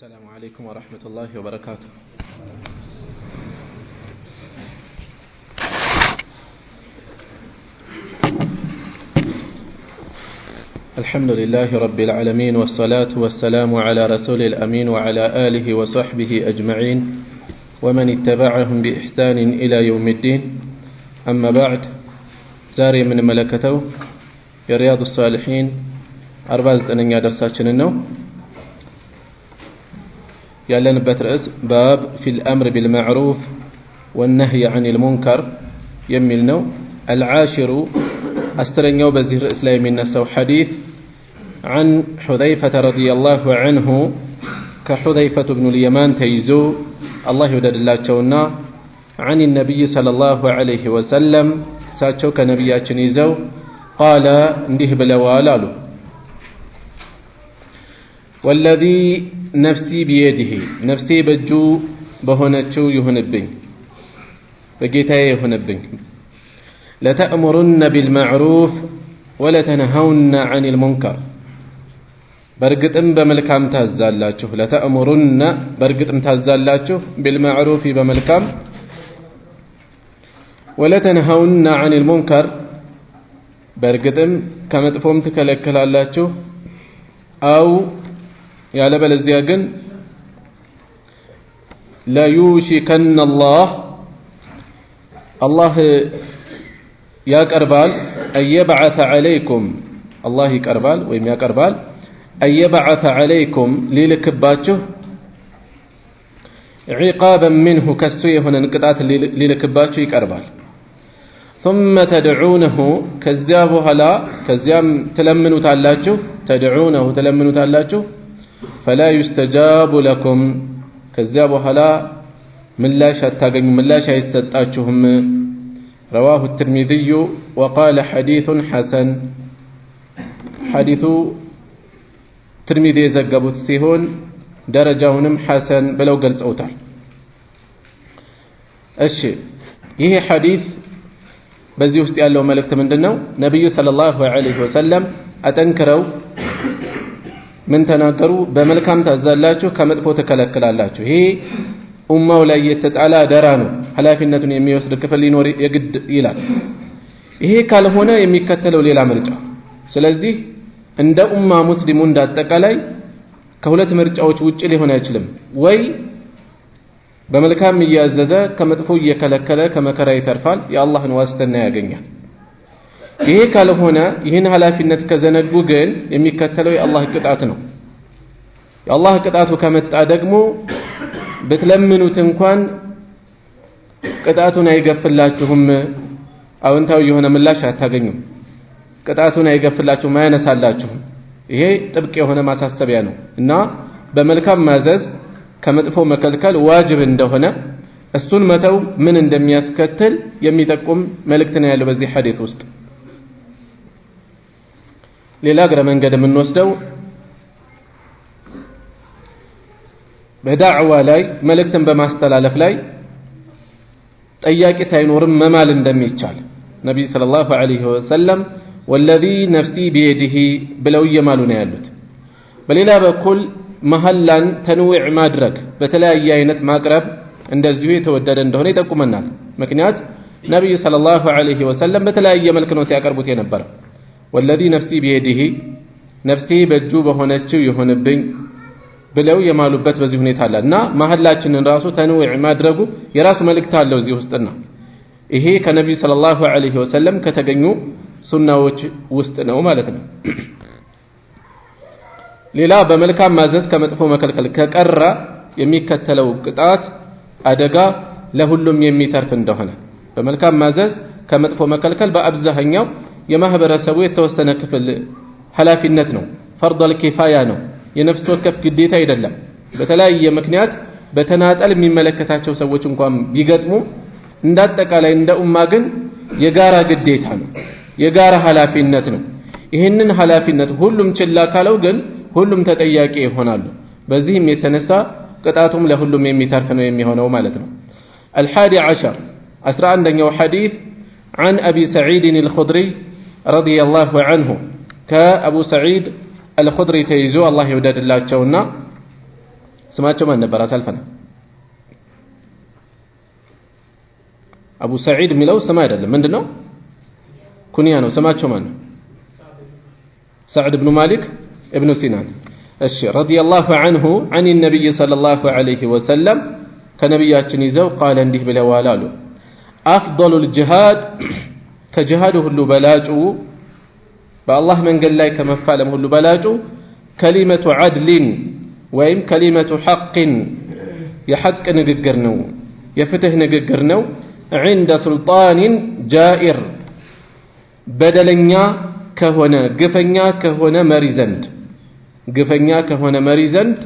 السلام عليكم ورحمة الله وبركاته. الحمد لله رب العالمين والصلاة والسلام على رسول الأمين وعلى آله وصحبه أجمعين ومن اتبعهم بإحسان إلى يوم الدين. أما بعد، زاري من ملكته رياض الصالحين 49ኛ درساتنا ነው ያለንበት ርዕስ باب في الأمر بالمعروف والنهي عن المنكر የሚል ነው። العاشر أسترنيو بዚህ ርዕስ ላይ የሚነሳው حديث عن حذيفة رضي الله عنه كحذيفة بن اليمان تيزو الله يوددلاቸውና عن النبي صلى الله عليه وسلم ሳቸው ከነብያችን ይዘው قال እንዲህ ብለዋል አሉ والذي نفسي بيده نفسي بجو بهونچو يهونبኝ በጌታዬ ይሁንብኝ لتأمرن بالمعروف ولا تنهون عن المنكر በርግጥም በመልካም ታዛላችሁ لتأمرن በርግጥም ታዛላችሁ بالمعروف በመልካም ولا تنهون عن المنكر በርግጥም ከመጥፎም ትከለክላላችሁ أو ያለ በለዚያ ግን لا يوشكن الله يقربال أن يبعث عليكم الله يقربال ويم يقربال أن يبعث عليكم للكباتشه عقابا منه كسويه انقطاعات للكباتشه يقربال ثم تدعونه كذابها لا كذاب تلمنوا تعلاችሁ تدعونه تلمنوا تعلاችሁ فلا يستجاب لكم كذابها لا ملاش አታገኙ ملاش አይሰጣችሁም. رواه الترمذي وقال حديث حسن حديث ترمذي ዘገቡት ሲሆን ደረጃውንም ሐሰን ብለው ገልጸውታል። እሺ ይሄ ሐዲስ በዚህ ውስጥ ያለው መልእክት ምንድነው? ነብዩ ሰለላሁ ዐለይሂ ወሰለም አጠንክረው ምን ተናገሩ? በመልካም ታዛላችሁ ከመጥፎ ተከለክላላችሁ። ይሄ ኡማው ላይ የተጣለ አደራ ነው። ኃላፊነቱን የሚወስድ ክፍል ሊኖር የግድ ይላል። ይሄ ካልሆነ የሚከተለው ሌላ ምርጫ። ስለዚህ እንደ ኡማ ሙስሊሙ እንዳጠቃላይ ከሁለት ምርጫዎች ውጪ ሊሆን አይችልም። ወይ በመልካም እያዘዘ ከመጥፎ እየከለከለ ከመከራ ይተርፋል፣ የአላህን ዋስትና ያገኛል። ይሄ ካልሆነ ይህን ኃላፊነት ከዘነጉ ግን የሚከተለው የአላህ ቅጣት ነው። የአላህ ቅጣቱ ከመጣ ደግሞ ብትለምኑት እንኳን ቅጣቱን አይገፍላችሁም፣ አዎንታዊ የሆነ ምላሽ አታገኙም። ቅጣቱን አይገፍላችሁም፣ አያነሳላችሁም። ይሄ ጥብቅ የሆነ ማሳሰቢያ ነው እና በመልካም ማዘዝ ከመጥፎ መከልከል ዋጅብ እንደሆነ እሱን መተው ምን እንደሚያስከትል የሚጠቁም መልእክት ነው ያለው በዚህ ሐዲስ ውስጥ። ሌላ እግረ መንገድ የምንወስደው በዳዕዋ ላይ መልእክትን በማስተላለፍ ላይ ጠያቂ ሳይኖርም መማል እንደሚቻል ነብዩ ሰለላሁ ዐለይሂ ወሰለም والذي نفسي بيده ብለው እየማሉ ነው ያሉት። በሌላ በኩል መሐላን ተንዊዕ ማድረግ በተለያየ አይነት ማቅረብ እንደዚሁ የተወደደ እንደሆነ ይጠቁመናል። ምክንያት ነብዩ ሰለላሁ ዐለይሂ ወሰለም በተለያየ መልክ ነው ሲያቀርቡት የነበረው። والذي نفسي بيده ነፍሴ በእጁ በሆነችው ይሁንብኝ ብለው የማሉበት በዚህ ሁኔታ አለና መሐላችንን ራሱ ተንዊዕ ማድረጉ የራሱ መልእክት አለው እዚህ ውስጥና ይሄ ከነብዩ ሰለላሁ ዐለይሂ ወሰለም ከተገኙ ሱናዎች ውስጥ ነው ማለት ነው። ሌላ በመልካም ማዘዝ ከመጥፎ መከልከል ከቀረ የሚከተለው ቅጣት አደጋ ለሁሉም የሚተርፍ እንደሆነ በመልካም ማዘዝ ከመጥፎ መከልከል በአብዛኛው የማህበረሰቡ የተወሰነ ክፍል ኃላፊነት ነው። ፈርድ ኪፋያ ነው። የነፍስ ወከፍ ግዴታ አይደለም። በተለያየ ምክንያት በተናጠል የሚመለከታቸው ሰዎች እንኳን ቢገጥሙ እንዳጠቃላይ እንደ ኡማ ግን የጋራ ግዴታ ነው፣ የጋራ ኃላፊነት ነው። ይህንን ኃላፊነት ሁሉም ችላ ካለው ግን ሁሉም ተጠያቂ ይሆናሉ። በዚህም የተነሳ ቅጣቱም ለሁሉም የሚተርፍ ነው የሚሆነው ማለት ነው። الحادي عشر 11ኛው ሐዲስ عن أبي سعيد الخدري رضي الله عنه كأبو سعيد الخدري تيزو الله يودد الله ስማቸው ማን ነበር አሳልፈና አቡ ሰዒድ የሚለው ስም አይደለም ምንድነው ኩንያ ነው ስማቸው ማን ነው سعد بن مالك ابن سنان الشيء رضي الله عنه عن النبي صلى الله عليه وسلم كنبياتنا يزو قال انده بلوالالو أفضل الجهاد كجهاده اللو بلاجو بالله من قال لا كما فعلمه اللو بلاجو كلمة عدل وإن كلمة حق يحق نققرنو يفتح نققرنو عند سلطان جائر بدلنيا كهنا قفنيا كهنا مريزند قفنيا كهنا مريزند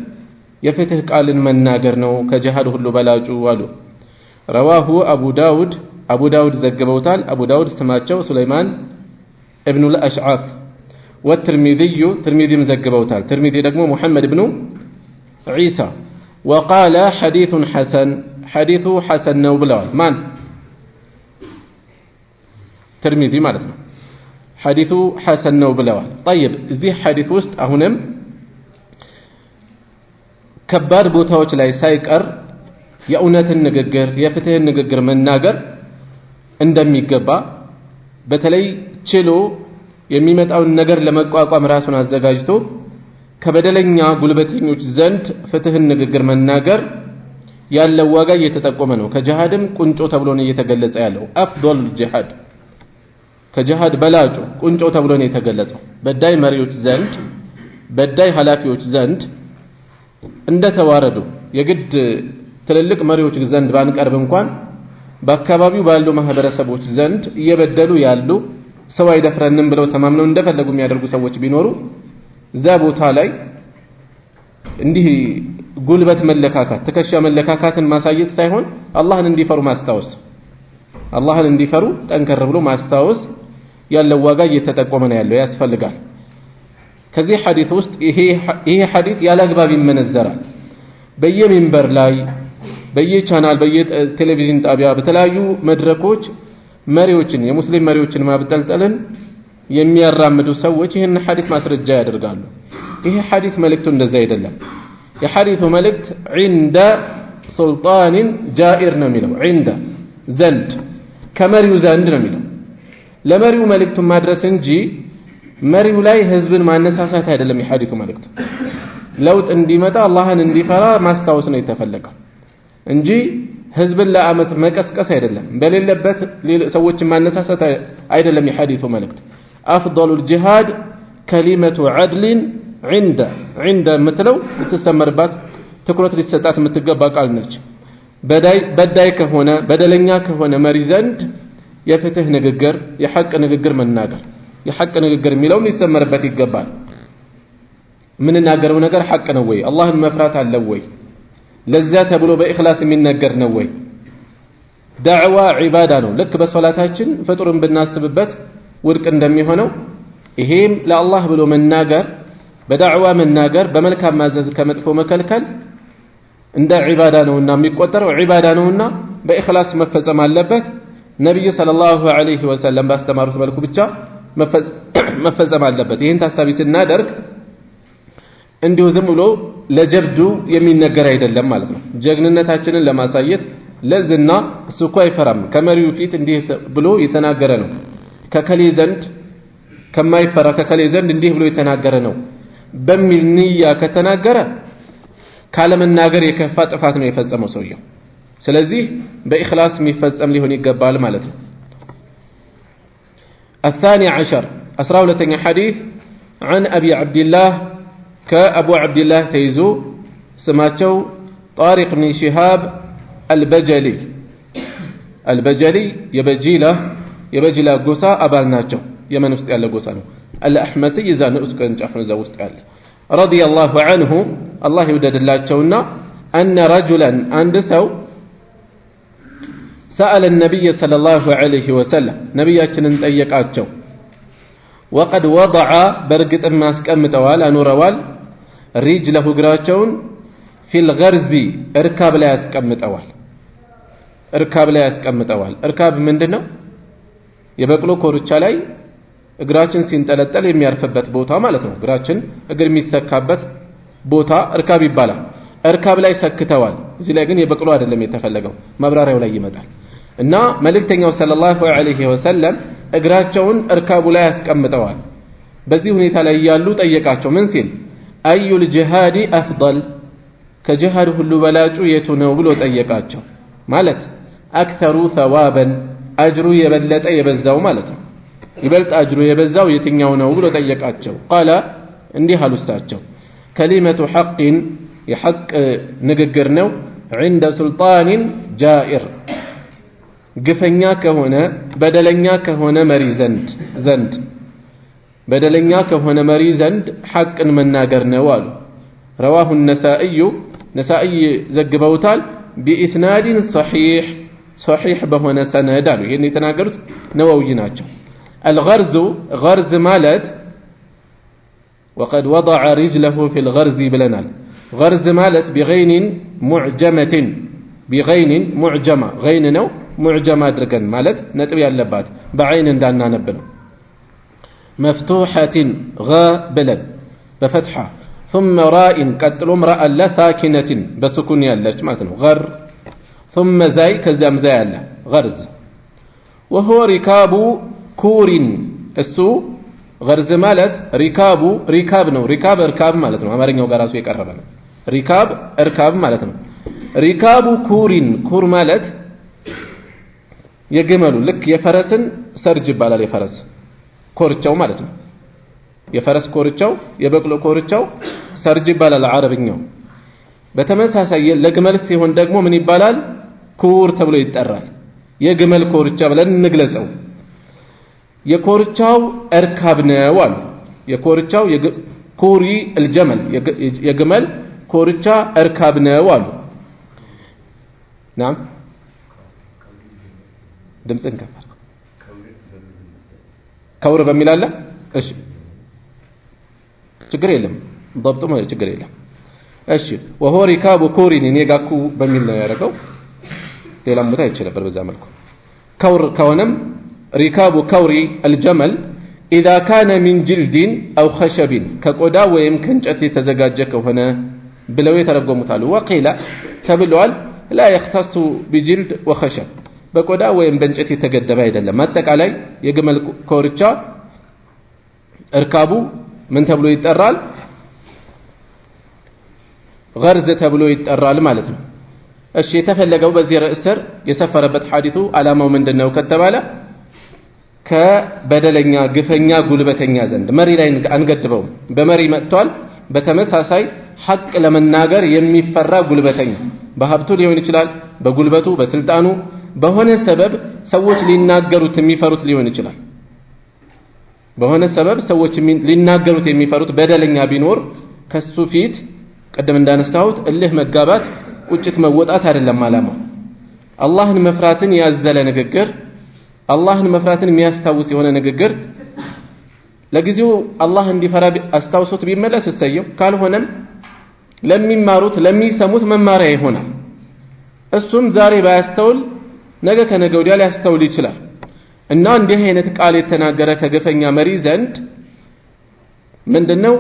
يفتح قال من ناقرنو كجهاده اللو بلاجو والو رواه أبو داود زقبوتال أبو داود سماتشو سليمان ابن الأشعاث والترمذي مزقبوتال ترمذي رقمه محمد بن عيسى وقال حديث حسن نوبلال من ترمذي مالتنا حديث حسن نوبلال طيب زي حديث وسط أهنم كبار بوتاوش لا يسايكر የእውነትን ንግግር የፍትህን ንግግር መናገር እንደሚገባ በተለይ ችሎ የሚመጣውን ነገር ለመቋቋም ራሱን አዘጋጅቶ ከበደለኛ ጉልበተኞች ዘንድ ፍትህን ንግግር መናገር ያለው ዋጋ እየተጠቆመ ነው ከጂሃድም ቁንጮ ተብሎ ነው እየተገለጸ ያለው አፍዶል ጂሃድ ከጂሃድ በላጩ ቁንጮ ተብሎ ነው የተገለጸው በዳይ መሪዎች ዘንድ በዳይ ኃላፊዎች ዘንድ እንደተዋረዱ የግድ ትልልቅ መሪዎች ዘንድ ባንቀርብ እንኳን በአካባቢው ባሉ ማህበረሰቦች ዘንድ እየበደሉ ያሉ ሰው አይደፍረንም ብለው ተማምነው እንደፈለጉ የሚያደርጉ ሰዎች ቢኖሩ እዛ ቦታ ላይ እንዲህ ጉልበት መለካካት ትከሻ መለካካትን ማሳየት ሳይሆን አላህን እንዲፈሩ ማስታወስ አላህን እንዲፈሩ ጠንከር ብሎ ማስታወስ ያለው ዋጋ እየተጠቆመ ነው ያለው ያስፈልጋል ከዚህ ሐዲስ ውስጥ ይሄ ሐዲስ ያላግባብ ይመነዘራል በየሚንበር ላይ በየቻናል በየቴሌቪዥን ጣቢያ በተለያዩ መድረኮች መሪዎችን የሙስሊም መሪዎችን ማብጠልጠልን የሚያራምዱ ሰዎች ይህን ሐዲስ ማስረጃ ያደርጋሉ ይሄ ሐዲስ መልእክቱ እንደዛ አይደለም የሐዲሱ መልእክት عند سلطان جائر ነው የሚለው عند ዘንድ ከመሪው ዘንድ ነው የሚለው ለመሪው መልእክቱን ማድረስ እንጂ መሪው ላይ ህዝብን ማነሳሳት አይደለም የሐዲሱ መልእክት ለውጥ እንዲመጣ አላህን እንዲፈራ ማስታወስ ነው የተፈለገው እንጂ ህዝብን ለአመጽ መቀስቀስ አይደለም በሌለበት ሰዎችን ማነሳሳት አይደለም የሐዲሱ መልእክት أفضل الجهاد كلمة عدل عند ምትለው ልትሰመርባት ትኩረት ሊሰጣት የምትገባ ቃል ነች በዳይ ከሆነ በደለኛ ከሆነ መሪ ዘንድ የፍትህ ንግግር የሐቅ ንግግር መናገር የሐቅ ንግግር የሚለው ሊሰመርበት ይገባል ምን እናገረው ነገር ሐቅ ነው ወይ አላህን መፍራት አለ ወይ ለዛ ተብሎ በእخلاص የሚነገር ነው ወይ ዳዕዋ ዒባዳ ነው ልክ በሶላታችን ፍጡርን ብናስብበት ውድቅ እንደሚሆነው ይሄም ለአላህ ብሎ መናገር በዳዕዋ መናገር በመልካም ማዘዝ ከመጥፎ መከልከል እንደ ዒባዳ ነውና የሚቆጠረው ዒባዳ ነውና በእخلاص መፈጸም አለበት ነብዩ ሰለላሁ ዐለይሂ ወሰለም ባስተማሩት መልኩ ብቻ መፈጸም አለበት ይሄን ታሳቢ ስናደርግ እንዲሁ ዝም ብሎ ለጀብዱ የሚነገር አይደለም ማለት ነው ጀግንነታችንን ለማሳየት ለዝና እሱ እኮ አይፈራም ከመሪው ፊት እንዲህ ብሎ የተናገረ ነው ከከሌ ዘንድ ከማይፈራ ከከሌ ዘንድ እንዲህ ብሎ የተናገረ ነው በሚል ንያ ከተናገረ ካለመናገር የከፋ ጥፋት ነው የፈጸመው ሰውየው ስለዚህ በእخلاص የሚፈጸም ሊሆን ይገባል ማለት ነው الثاني عشر 12ኛ حديث عن أبي عبد الله كأبو عبد الله تيزو سماتشو طارق بن شهاب البجلي يبجيلة قوسا أبالناتشو يمن استقال قوسانو الأحمسي إذا نؤسك انجافن إذا استقال رضي الله عنه الله يودد الله تشونا أن رجلا أندسو سأل النبي صلى الله عليه وسلم نبياتنا نتأيقاتشو وقد وضع برقة الماسك أمتوال أنوروال رجله قراتشون في الغرز اركاب لا يسكمتوال اركاب من دنو يبقلو كورتشا لاي እግራችን ሲንጠለጠል የሚያርፍበት ቦታ ማለት ነው እግራችን እግር የሚሰካበት ቦታ እርካብ ይባላል እርካብ ላይ ሰክተዋል። እዚህ ላይ ግን የበቅሎ አይደለም የተፈለገው፣ ማብራሪያው ላይ ይመጣል። እና መልእክተኛው ሰለላሁ ዐለይሂ ወሰለም እግራቸውን እርካቡ ላይ ያስቀምጠዋል። በዚህ ሁኔታ ላይ ያሉ ጠየቃቸው። ምን ሲል አዩል ጂሃዲ አፍضل ከጂሃድ ሁሉ በላጩ የቱ ነው ብሎ ጠየቃቸው። ማለት አክተሩ ሰዋበን አጅሩ የበለጠ የበዛው ማለት ነው። ይበልጥ አጅሩ የበዛው የትኛው ነው ብሎ ጠየቃቸው። ቃለ እንዲህ አሉ እሳቸው ከሊመቱ ሐቅን የሐቅ ንግግር ነው عند سلطان جائر ግፈኛ ከሆነ በደለኛ ከሆነ መሪ ዘንድ በደለኛ ከሆነ መሪ ዘንድ ሐቅን መናገር ነው አሉ። رواه النسائي ነሳኢ ዘግበውታል بإسناد صحيح በሆነ ሰነድ አሉ። ይሄን የተናገሩት ነወዊ ናቸው። الغرز غرز ማለት وقد وضع رجله في الغرز ብለናል። غرز ማለት بغين معجمة بغين معجمة غين ነው ሙዕጀማ አድርገን ማለት ነጥብ ያለባት በዐይን እንዳናነብ ነው። መፍቱሐትን غ ብለን በፈትሐ ثم راء ቀጥሎም ራእ አለ ሳኪነትን በስኩን ያለች ማለት ነው። غር ثم زاي ከዛም زاي አለ غرز وهو ركاب كور እሱ غرز ማለት ሪካብ ነው። ሪካብ እርካብ ማለት ነው። አማርኛው ጋር ራሱ የቀረበ ነው። ሪካብ እርካብ ማለት ነው። ሪካቡ ኩሪን ኩር ማለት የግመሉ ልክ የፈረስን ሰርጅ ይባላል። የፈረስ ኮርቻው ማለት ነው። የፈረስ ኮርቻው የበቅሎ ኮርቻው ሰርጅ ይባላል አረብኛው። በተመሳሳይ ለግመል ሲሆን ደግሞ ምን ይባላል? ኩር ተብሎ ይጠራል። የግመል ኮርቻ ብለን እንግለጸው። የኮርቻው እርካብ ነው አሉ። የኮርቻው ኩሪ الجمل የግመል ኮርቻ እርካብ ነው አሉ። نعم ድምጽን ከፍ አድርጉ። ከውር በሚል አለ። እሺ ችግር የለም ضبط ማለት ችግር የለም። እሺ وهو ركاب كورين የጋኩ በሚል ነው ያደረገው። ሌላም ቦታ ይችላል ነበር በዛ መልኩ። ከውር ከሆነም ركاب كوري الجمل إذا كان من جلد أو خشب كقودا ويم كنجت يتزجاج كهنا بلوي ترجموا تعالوا وقيل تبلوال لا يختص بجلد وخشب بقودا ويم بنجت يتجدب هيدا لما تك علي يجمل كورتشا اركابو من تبلو يتقرال غرز تبلو يتقرال مالتهم الشيء تفلقوا بزير السر يسفر بت حادثه على ما من دنا وكتباله ከበደለኛ ግፈኛ ጉልበተኛ ዘንድ መሪ ላይ አንገድበው በመሪ መጥቷል። በተመሳሳይ ሐቅ ለመናገር የሚፈራ ጉልበተኛ በሀብቱ ሊሆን ይችላል፣ በጉልበቱ በስልጣኑ በሆነ ሰበብ ሰዎች ሊናገሩት የሚፈሩት ሊሆን ይችላል። በሆነ ሰበብ ሰዎች ሊናገሩት የሚፈሩት በደለኛ ቢኖር ከሱ ፊት ቀደም እንዳነሳሁት እልህ መጋባት ቁጭት መወጣት አይደለም ዓላማው። አላህን መፍራትን ያዘለ ንግግር አላህን መፍራትን የሚያስታውስ የሆነ ንግግር ለጊዜው አላህ እንዲፈራ አስታውሶት ቢመለስ እሰየው። ካልሆነም ለሚማሩት ለሚሰሙት መማሪያ ይሆናል። እሱም ዛሬ ባያስተውል ነገ ከነገ ወዲያ ሊያስተውል ይችላል። እና እንዲህ አይነት ቃል የተናገረ ከግፈኛ መሪ ዘንድ ምንድነው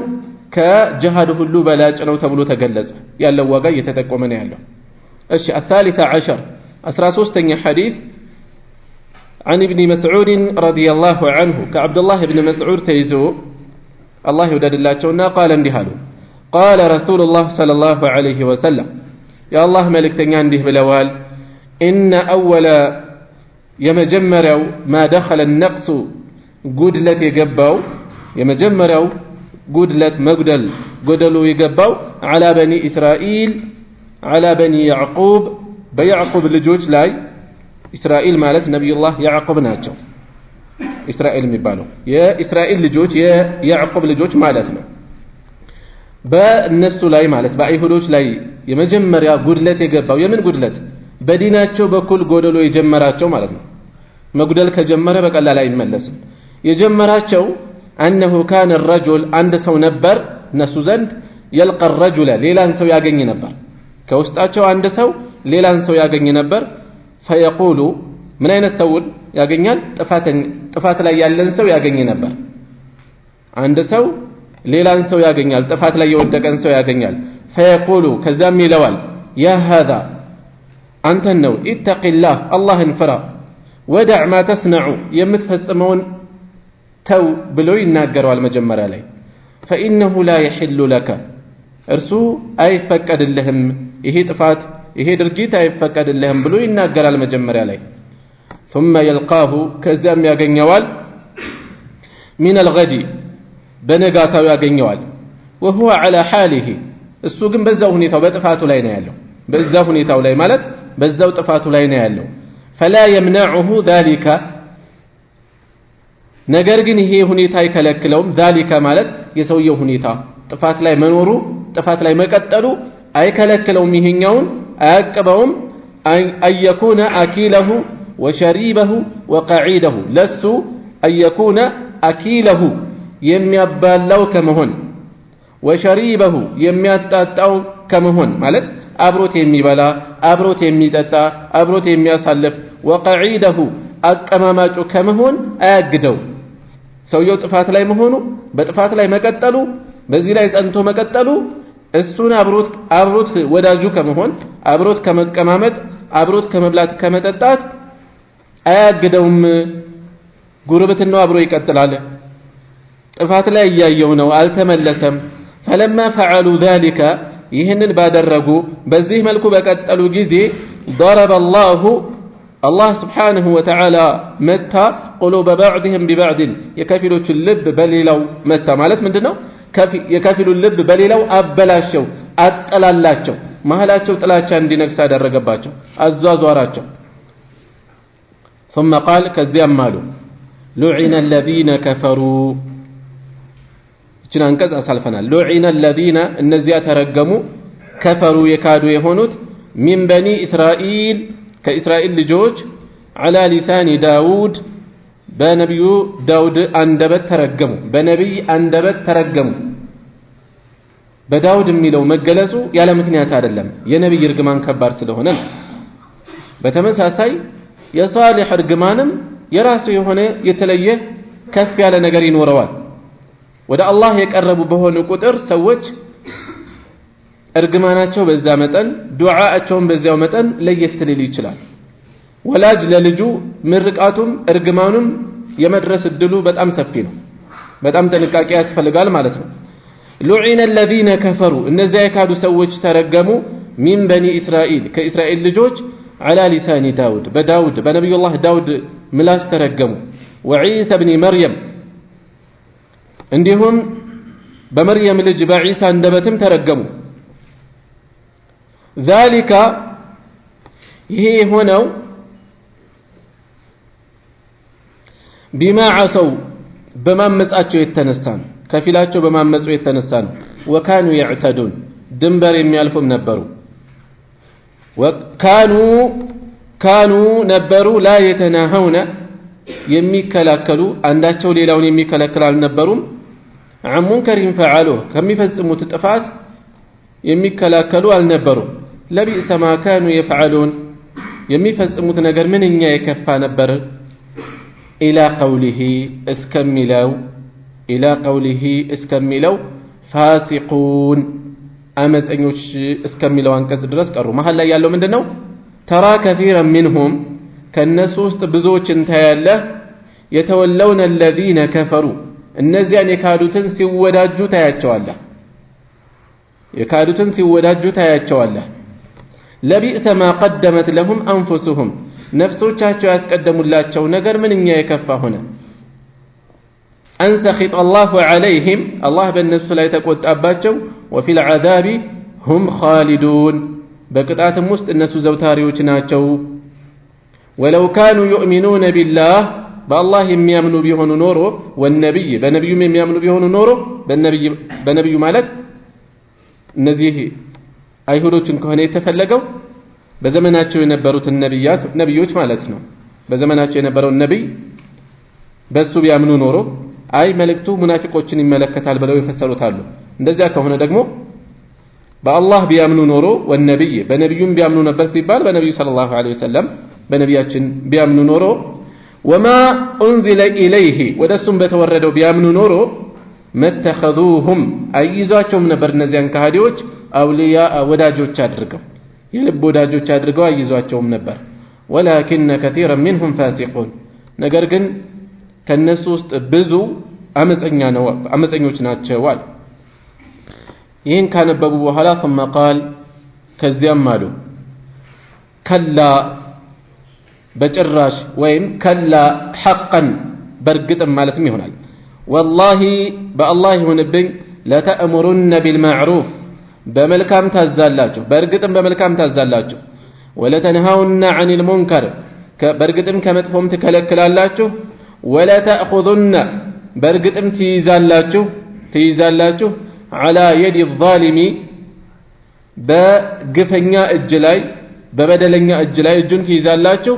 ከጅሃድ ሁሉ በላጭ ነው ተብሎ ተገለጸ። ያለው ዋጋ እየተጠቆመ ነው ያለው። እሺ الثالث عشر 13ኛ ሐዲስ عن ابن مسعود رضي الله عنه كعبد الله بن مسعود تيزو الله يودد الله تونا قال اندهالو قال رسول الله صلى الله عليه وسلم يا الله ملك تنيان ده بلوال إن أول يمجمرو ما دخل النقص قدلة يقباو يمجمرو قدلة قدلو يقباو على بني إسرائيل على بني يعقوب بيعقوب لجوج لاي إسرائيل مالت نبي الله يعقوب ناتشو إسرائيل ميبالو يا إسرائيل لجوج يا يعقوب لجوج مالتنا بنسو لاي مالت بأيهودوش لاي يمجمر يا قدلت يقباو يمن قدلت بديناتشو بكل قدلو يجمراتشو مالتنا ما قدل كجمر بك الله لا يملس يجمراتشو أنه كان الرجل عند سو نبر نسو زند يلقى الرجل ليلان سو ياغني نبر كوستاتشو عند سو ليلان سو ياغني نبر فيقول من أين السول ياغنيال ጥፋት ላይ ያለን ሰው ያገኝ ነበር። አንድ ሰው ሌላን ሰው ያገኛል፣ ጥፋት ላይ የወደቀን ሰው ያገኛል። فيقول كزام يلوال يا هذا أنت النو اتق الله الله انفرا ودع ما تصنع يمتفستمون تو بلوي ناقروا المجمر علي فإنه لا يحل لك እርሱ አይፈቀድልህም ይሄ ጥፋት ይሄ ድርጊት አይፈቀድልህም ብሎ ይናገራል መጀመሪያ ላይ ثم يلقاه ከዚያም ያገኘዋል من الغد በነጋታው ያገኘዋል وهو على حاله እሱ ግን በዛው ሁኔታው በጥፋቱ ላይ ነው ያለው በዛው ሁኔታው ላይ ማለት በዛው ጥፋቱ ላይ ነው ያለው فلا يمنعه ذلك ነገር ግን ይሄ ሁኔታ አይከለክለውም ذلك ማለት የሰውየው ሁኔታ ጥፋት ላይ መኖሩ ጥፋት ላይ መቀጠሉ አይከለክለውም ይሄኛውን አያቀበውም አየኩነ አኪለሁ ወሸሪበሁ ወቀዒደሁ ለሱ አየኩነ አኪለሁ የሚያባላው ከመሆን ወሸሪበሁ የሚያጣጣው ከመሆን ማለት አብሮት የሚበላ አብሮት የሚጠጣ አብሮት የሚያሳልፍ ወቀዒደሁ አቀማማጩ ከመሆን አያግደው ሰውየው ጥፋት ላይ መሆኑ በጥፋት ላይ መቀጠሉ በዚህ ላይ ጸንቶ መቀጠሉ እሱን አብሮት ወዳጁ ከመሆን አብሮት ከመቀማመጥ አብሮት ከመብላት ከመጠጣት አያግደውም ጉርብትናው አብሮ ይቀጥላል ጥፋት ላይ ያያየው ነው አልተመለሰም فلما فعلوا ذلك ይህንን ባደረጉ በዚህ መልኩ በቀጠሉ ጊዜ ضرب الله سبحانه وتعالى متى قلوب بعضهم ببعض የከፊሎቹ ልብ በሌላው መታ ማለት ምንድነው የከፊሉ ልብ በሌላው አበላሸው አጠላላቸው መሐላቸው ጥላቻ እንዲነግስ አደረገባቸው አዟዟራቸው ثم قال ከዚያም አሉ لعن الذين كفروا እቺን አንቀጽ አሳልፈናል لعن الذين እነዚያ ተረገሙ كفروا የካዱ የሆኑት من بني إسرائيل ከእስራኤል ልጆች على لسان داود በነብዩ ዳውድ አንደበት ተረገሙ በነብይ አንደበት ተረገሙ በዳውድ የሚለው መገለጹ ያለ ምክንያት አይደለም የነብይ እርግማን ከባድ ስለሆነ በተመሳሳይ የሷሊህ እርግማንም የራሱ የሆነ የተለየ ከፍ ያለ ነገር ይኖረዋል ወደ አላህ የቀረቡ በሆነ ቁጥር ሰዎች እርግማናቸው በዛ መጠን ዱዓአቸውን በዚያው መጠን ለየት ሊል ይችላል ወላጅ ለልጁ ምርቃቱም እርግማኑም የመድረስ እድሉ በጣም ሰፊ ነው በጣም ጥንቃቄ ያስፈልጋል ማለት ነው لعن الذين كفروا እነዚያ የካዱ ሰዎች ተረገሙ من بني إسرائيل ከእስራኤል ልጆች على لسان داود በዳውድ በነብዩላህ ዳውድ ምላስ ተረገሙ وعيسى ابن مريم እንዲሁም በመርየም ልጅ በዒሳ አንደበትም ተረገሙ ذلك ይሄ ሆነው بما عصوا በማመጻቸው የተነሳ ነው ከፊላቸው በማመጹ የተነሳ ነው وكانوا يعتدون ድንበር የሚያልፉም ነበሩ وكانوا ነበሩ لا يتناهون የሚከላከሉ አንዳቸው ሌላውን የሚከለክሉ አልነበሩም عن منكر فعلوه ከሚፈጽሙት ጥፋት የሚከላከሉ አልነበሩም لبئس ما كانوا يفعلون የሚፈጽሙት ነገር ምንኛ የከፋ ነበር إلى قوله اسكملوا فاسقون أمزعنيوش اسكملوا አንቀጽ ድረስ ቀሩ መሃል ላይ ያለው ምንድነው ترى كثيرا منهم ከነሱ ውስጥ ብዙዎችን ታያለህ يتولون الذين كفروا እነዚያን የካዱትን ሲወዳጁ ታያቸዋለህ لبئس ما قدمت لهم أنفسهم ነፍሶቻቸው ያስቀደሙላቸው ነገር ምንኛ የከፋ ሆነ أنسخط الله عليهم الله በእነሱ ላይ ተቆጣባቸው وفي العذاب هم خالدون በቅጣትም ውስጥ እነሱ ዘውታሪዎች ናቸው ولو كانوا يؤمنون بالله بالله የሚያምኑ ቢሆኑ ኖሮ والنبي በነብዩም የሚያምኑ ቢሆኑ ኖሮ በነብዩ ማለት እነዚህ አይሁዶችን ከሆነ የተፈለገው በዘመናቸው የነበሩት ነብዮች ማለት ነው በዘመናቸው የነበረው ነብይ በሱ ቢያምኑ ኖሮ አይ መልእክቱ ሙናፊቆችን ይመለከታል ብለው ይፈሰሩታሉ እንደዚያ ከሆነ ደግሞ በአላህ ቢያምኑ ኖሮ ወነብይ በነብዩም ቢያምኑ ነበር ሲባል በነብዩ ሰለላሁ ዐለይሂ ወሰለም በነብያችን ቢያምኑ ኖሮ وما انزل اليه ወደሱም በተወረደው ቢያምኑ ኖሮ መተخذوهم አይዟቸውም ነበር እነዚያን ከሃዲዎች አውሊያ ወዳጆች አድርገው የልብ ወዳጆች አድርገው አይዟቸውም ነበር ولكن كثيرا منهم فاسقون ነገር ግን ከነሱ ውስጥ ብዙ አመፀኞች ናቸው አለ ይህን ካነበቡ በኋላ ثم قال ከዚያም አሉ ከላ በጭራሽ ወይም ከላ ሐቀን በርግጥም ማለትም ይሆናል والله በአላህ ይሁንብኝ ለተእሙሩነ ቢልማዕሩፍ በመልካም ታዛላችሁ በርግጥም በመልካም ታዛላችሁ ወለተንሃውነ ዐኒል ሙንከር በርግጥም ከመጥፎም ትከለክላላችሁ ወለተእኹዙነ በርግጥም ትይዛላችሁ ዐላ የዲ ዛሊሚ በግፈኛ እጅ ላይ በበደለኛ እጅ ላይ እጁን ትይዛላችሁ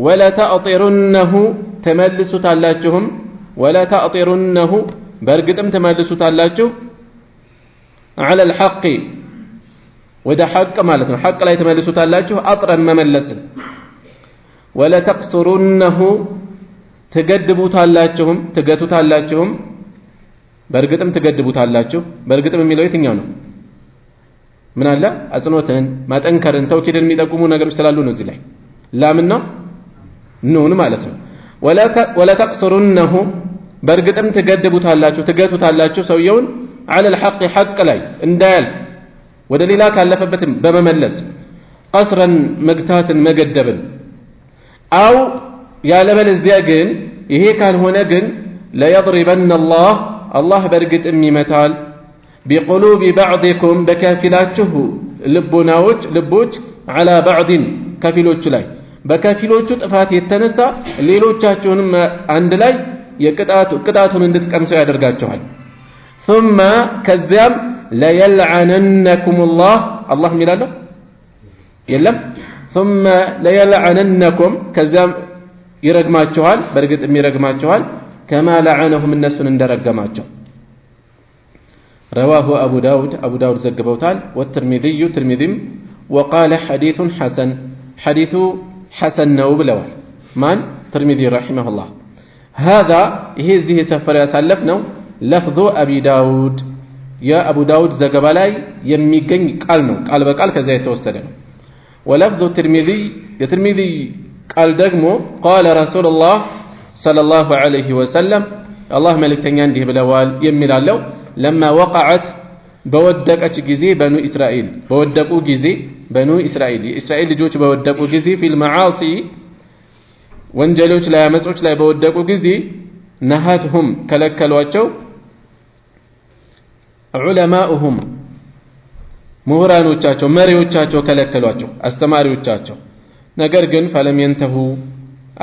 ወለተአጢሩነሁ ተመልሱታላችሁም ወለተአጢሩነሁ በርግጥም ተመልሱታላችሁ ዐላ አልሐቅ ወደ ሐቅ ማለት ነው ሐቅ ላይ ተመልሱታላችሁ አጥረን መመለስን ወለተቅሱሩነሁ ትገቱታላችሁም በርግጥም ትገድቡታላችሁ በርግጥም የሚለው የትኛው ነው ምን አለ አጽኖትን ማጠንከርን ተውኪድን የሚጠቁሙ ነገሮች ስላሉ ነው እዚህ ላይ ላምና ኑን ማለት ነው ወለተቅሱሩነሁ በርግጥም ትገቱታላችሁ ሰውየውን على الحق حق ላይ እንዳያልፍ ወደ ሌላ ካለፈበትም በመመለስ ቀስረን መግታትን መገደብን አው ያለበለዚያ ግን ይሄ ካልሆነ ግን ለيضربن الله በርግጥም ይመታል بقلوب بعضكم በከፊላችሁ ልቦች على بعض ከፊሎቹ ላይ በከፊሎቹ ጥፋት የተነሳ ሌሎቻችሁንም አንድ ላይ ቅጣቱን እንድትቀምሰው ያደርጋችኋል ثم كذاب ليلعننكم الله ميلاله يلم ثم ليلعننكم كذاب يرغماچوال برغت يرغماچوال كما لعنهم الناس اندرغماچو رواه ابو داود زغبوتال والترمذي وقال حديث حسن ነው ብለዋል ማን ترمذي رحمه الله هذا هذه سفر ያሳለፍነው لفظ أبي داود يا أبو داود زغبالاي يميغن قال نو قال بقال كذا يتوسد ولفظ الترمذي قال دغمو قال رسول الله صلى الله عليه وسلم الله ملكتنيا እንዲህ ብለዋል የሚላለው لما وقعت በወደቀች ጊዜ በኑ እስራኤል በወደቁ ጊዜ በኑ እስራኤል የእስራኤል ልጆች በወደቁ ጊዜ في المعاصي ወንጀሎች ላይ አመጾች ላይ በወደቁ ጊዜ ነሃትሁም ከለከሏቸው ዑለማኡሁም ምሁራኖቻቸው መሪዎቻቸው ከለከሏቸው አስተማሪዎቻቸው ነገር ግን ፈለም ينتهු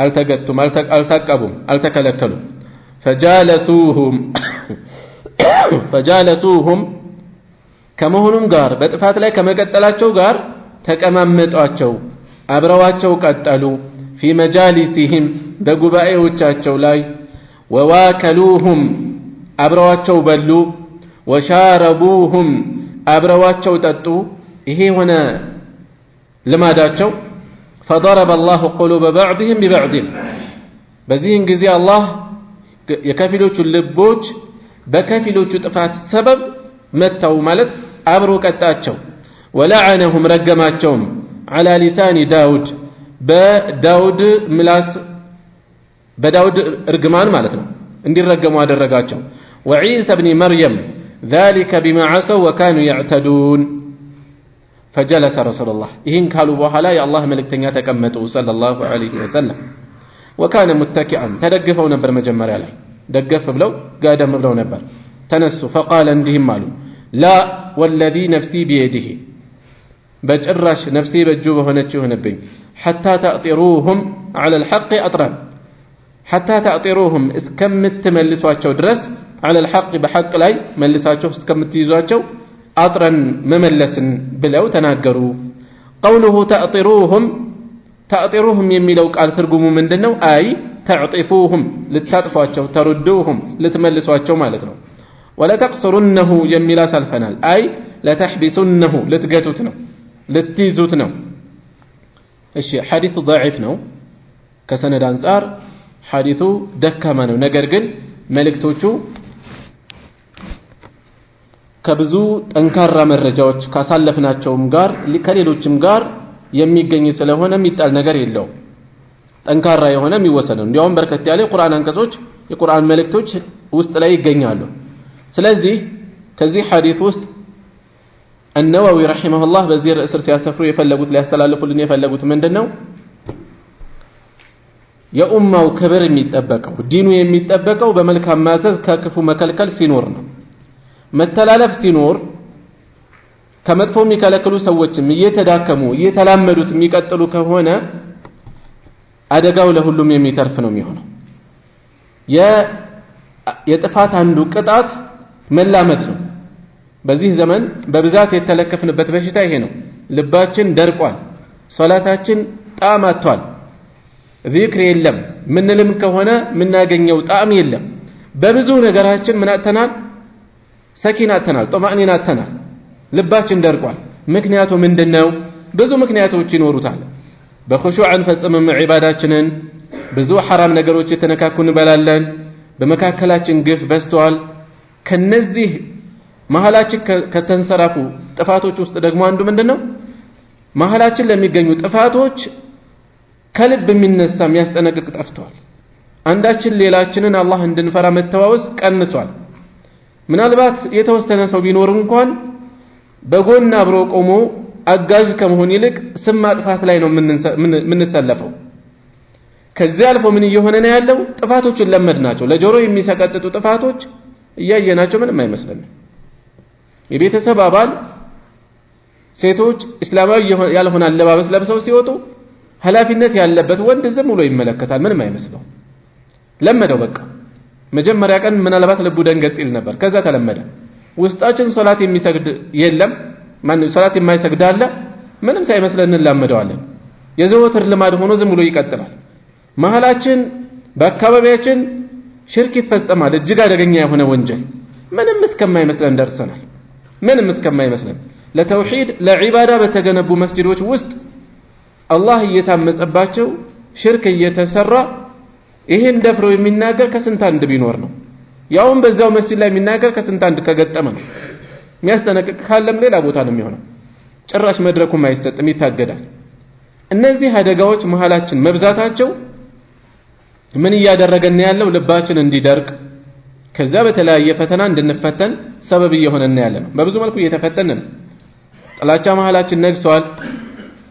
አልተገቱም አልታቀቡም አልተከለከሉም فجالسوهم ከመሆኑም ጋር በጥፋት ላይ ከመቀጠላቸው ጋር ተቀማመጧቸው አብረዋቸው ቀጠሉ في مجالسهم በጉባኤዎቻቸው ላይ وواكلوهم አብረዋቸው በሉ وشاربوهم አብረዋቸው ጠጡ ይሄ ሆነ ልማዳቸው فضرب الله قلوب بعضهم ببعض በዚህን ጊዜ አላህ የከፊሎቹ ልቦች በከፊሎቹ ጥፋት ሰበብ መተው ማለት አብሮ ቀጣቸው ولعنهم ረገማቸውም على لسان داود በዳውድ ምላስ በዳውድ እርግማን ማለት ነው እንዲረገሙ አደረጋቸው وعيسى ابن مريم ذلك بما عصوا وكانوا يعتدون فجلس رسول الله إن قالوا بحلا يا الله ملكتنيا تكمتوا صلى الله عليه وسلم وكان متكئا تدقفوا نبر مجمريا ላይ ደገፍ ብለው ጋደም ብለው ነበር ተነሱ فقال እንዲህም አሉ لا والذي نفسي بيده በጭራሽ ነፍሴ በእጁ በሆነች ይሆንብኝ حتى تأطروهم على الحق أطرا حتى تأطروهم እስከምትመልሷቸው ድረስ على الحق بحق ላይ መልሳቸው እስከምትይዟቸው أطرا መመለስን ብለው ተናገሩ قوله تأطروهم የሚለው ቃል ትርጉሙ ምንድነው አይ تعطفوهم ልታጥፏቸው تردوهم ልትመልሷቸው ማለት ነው ولا تقصرنه የሚላ ሳልፈናል አይ لتحبسنه ልትገቱት ነው ልትይዙት ነው እሺ ሐዲሱ ضعيف ነው ከሰነድ አንፃር ሐዲሱ ደካማ ነው ነገር ግን መልእክቶቹ ከብዙ ጠንካራ መረጃዎች ካሳለፍናቸውም ጋር ከሌሎችም ጋር የሚገኝ ስለሆነ የሚጣል ነገር የለውም። ጠንካራ የሆነ የሚወሰድ ነው። እንዲያውም በርከት ያለ የቁርአን አንቀጾች የቁርአን መልእክቶች ውስጥ ላይ ይገኛሉ። ስለዚህ ከዚህ ሐዲስ ውስጥ النووي رحمه الله በዚህ ርዕስ ሲያሰፍሩ የፈለጉት ሊያስተላልፉልን የፈለጉት ምንድነው? የኡማው ክብር የሚጠበቀው ዲኑ የሚጠበቀው በመልካም ማዘዝ ከክፉ መከልከል ሲኖር ነው። መተላለፍ ሲኖር ከመጥፎ የሚከለክሉ ሰዎችም እየተዳከሙ እየተላመዱት የሚቀጥሉ ከሆነ አደጋው ለሁሉም የሚተርፍ ነው የሚሆነው። የጥፋት አንዱ ቅጣት መላመድ ነው። በዚህ ዘመን በብዛት የተለከፍንበት በሽታ ይሄ ነው። ልባችን ደርቋል። ሶላታችን ጣዕም አጥቷል። ዚክር የለም። ምንልም ከሆነ ምናገኘው ጣዕም የለም። በብዙ ነገራችን ምን አጥተናል? ሰኪና አጥተናል። ጦማእኒና አጥተናል። ልባችን ደርቋል። ምክንያቱ ምንድነው? ብዙ ምክንያቶች ይኖሩታል። በኹሹዕ አንፈጽምም ዒባዳችንን፣ ብዙ ሐራም ነገሮች የተነካኩ እንበላለን፣ በመካከላችን ግፍ በዝቷል። ከነዚህ መሐላችን ከተንሰራፉ ጥፋቶች ውስጥ ደግሞ አንዱ ምንድነው? መሐላችን ለሚገኙ ጥፋቶች ከልብ የሚነሳ የሚያስጠነቅቅ ጠፍቷል። አንዳችን ሌላችንን አላህ እንድንፈራ መተዋወስ ቀንሷል። ምናልባት የተወሰነ ሰው ቢኖር እንኳን በጎን አብሮ ቆሞ አጋዥ ከመሆን ይልቅ ስም ማጥፋት ላይ ነው የምንሰለፈው። ከዚህ አልፎ ምን እየሆነ ነው ያለው? ጥፋቶችን ለመድናቸው። ለጆሮ የሚሰቀጥጡ ጥፋቶች እያየናቸው ምንም አይመስለንም። የቤተሰብ አባል ሴቶች እስላማዊ ያልሆነ አለባበስ ለብሰው ሲወጡ ኃላፊነት ያለበት ወንድ ዝም ብሎ ይመለከታል። ምንም አይመስለው። ለመደው በቃ። መጀመሪያ ቀን ምናልባት ልቡ ደንገጥ ይል ነበር። ከዛ ተለመደ። ውስጣችን ሶላት የሚሰግድ የለም። ማን ሶላት የማይሰግድ አለ? ምንም ሳይመስለን እንላመደዋለን። የዘወትር ልማድ ሆኖ ዝም ብሎ ይቀጥላል። መሐላችን በአካባቢያችን ሽርክ ይፈጸማል። እጅግ አደገኛ የሆነ ወንጀል ምንም እስከማይመስለን ደርሰናል። ምንም እስከማይመስለን ለተውሂድ ለዒባዳ በተገነቡ መስጂዶች ውስጥ አላህ እየታመጸባቸው ሽርክ እየተሰራ ይሄን ደፍሮ የሚናገር ከስንት አንድ ቢኖር ነው። ያውም በዛው መስጂድ ላይ የሚናገር ከስንት አንድ ከገጠመ ነው። የሚያስጠነቅቅ ካለም ሌላ ቦታ ነው የሚሆነው። ጭራሽ መድረኩም አይሰጥም፣ ይታገዳል። እነዚህ አደጋዎች መሐላችን መብዛታቸው ምን እያደረገን ያለው? ልባችን እንዲደርቅ ከዛ በተለያየ ፈተና እንድንፈተን ሰበብ እየሆነን ያለው። በብዙ መልኩ እየተፈተንን ነው። ጥላቻ መሐላችን ነግሷል።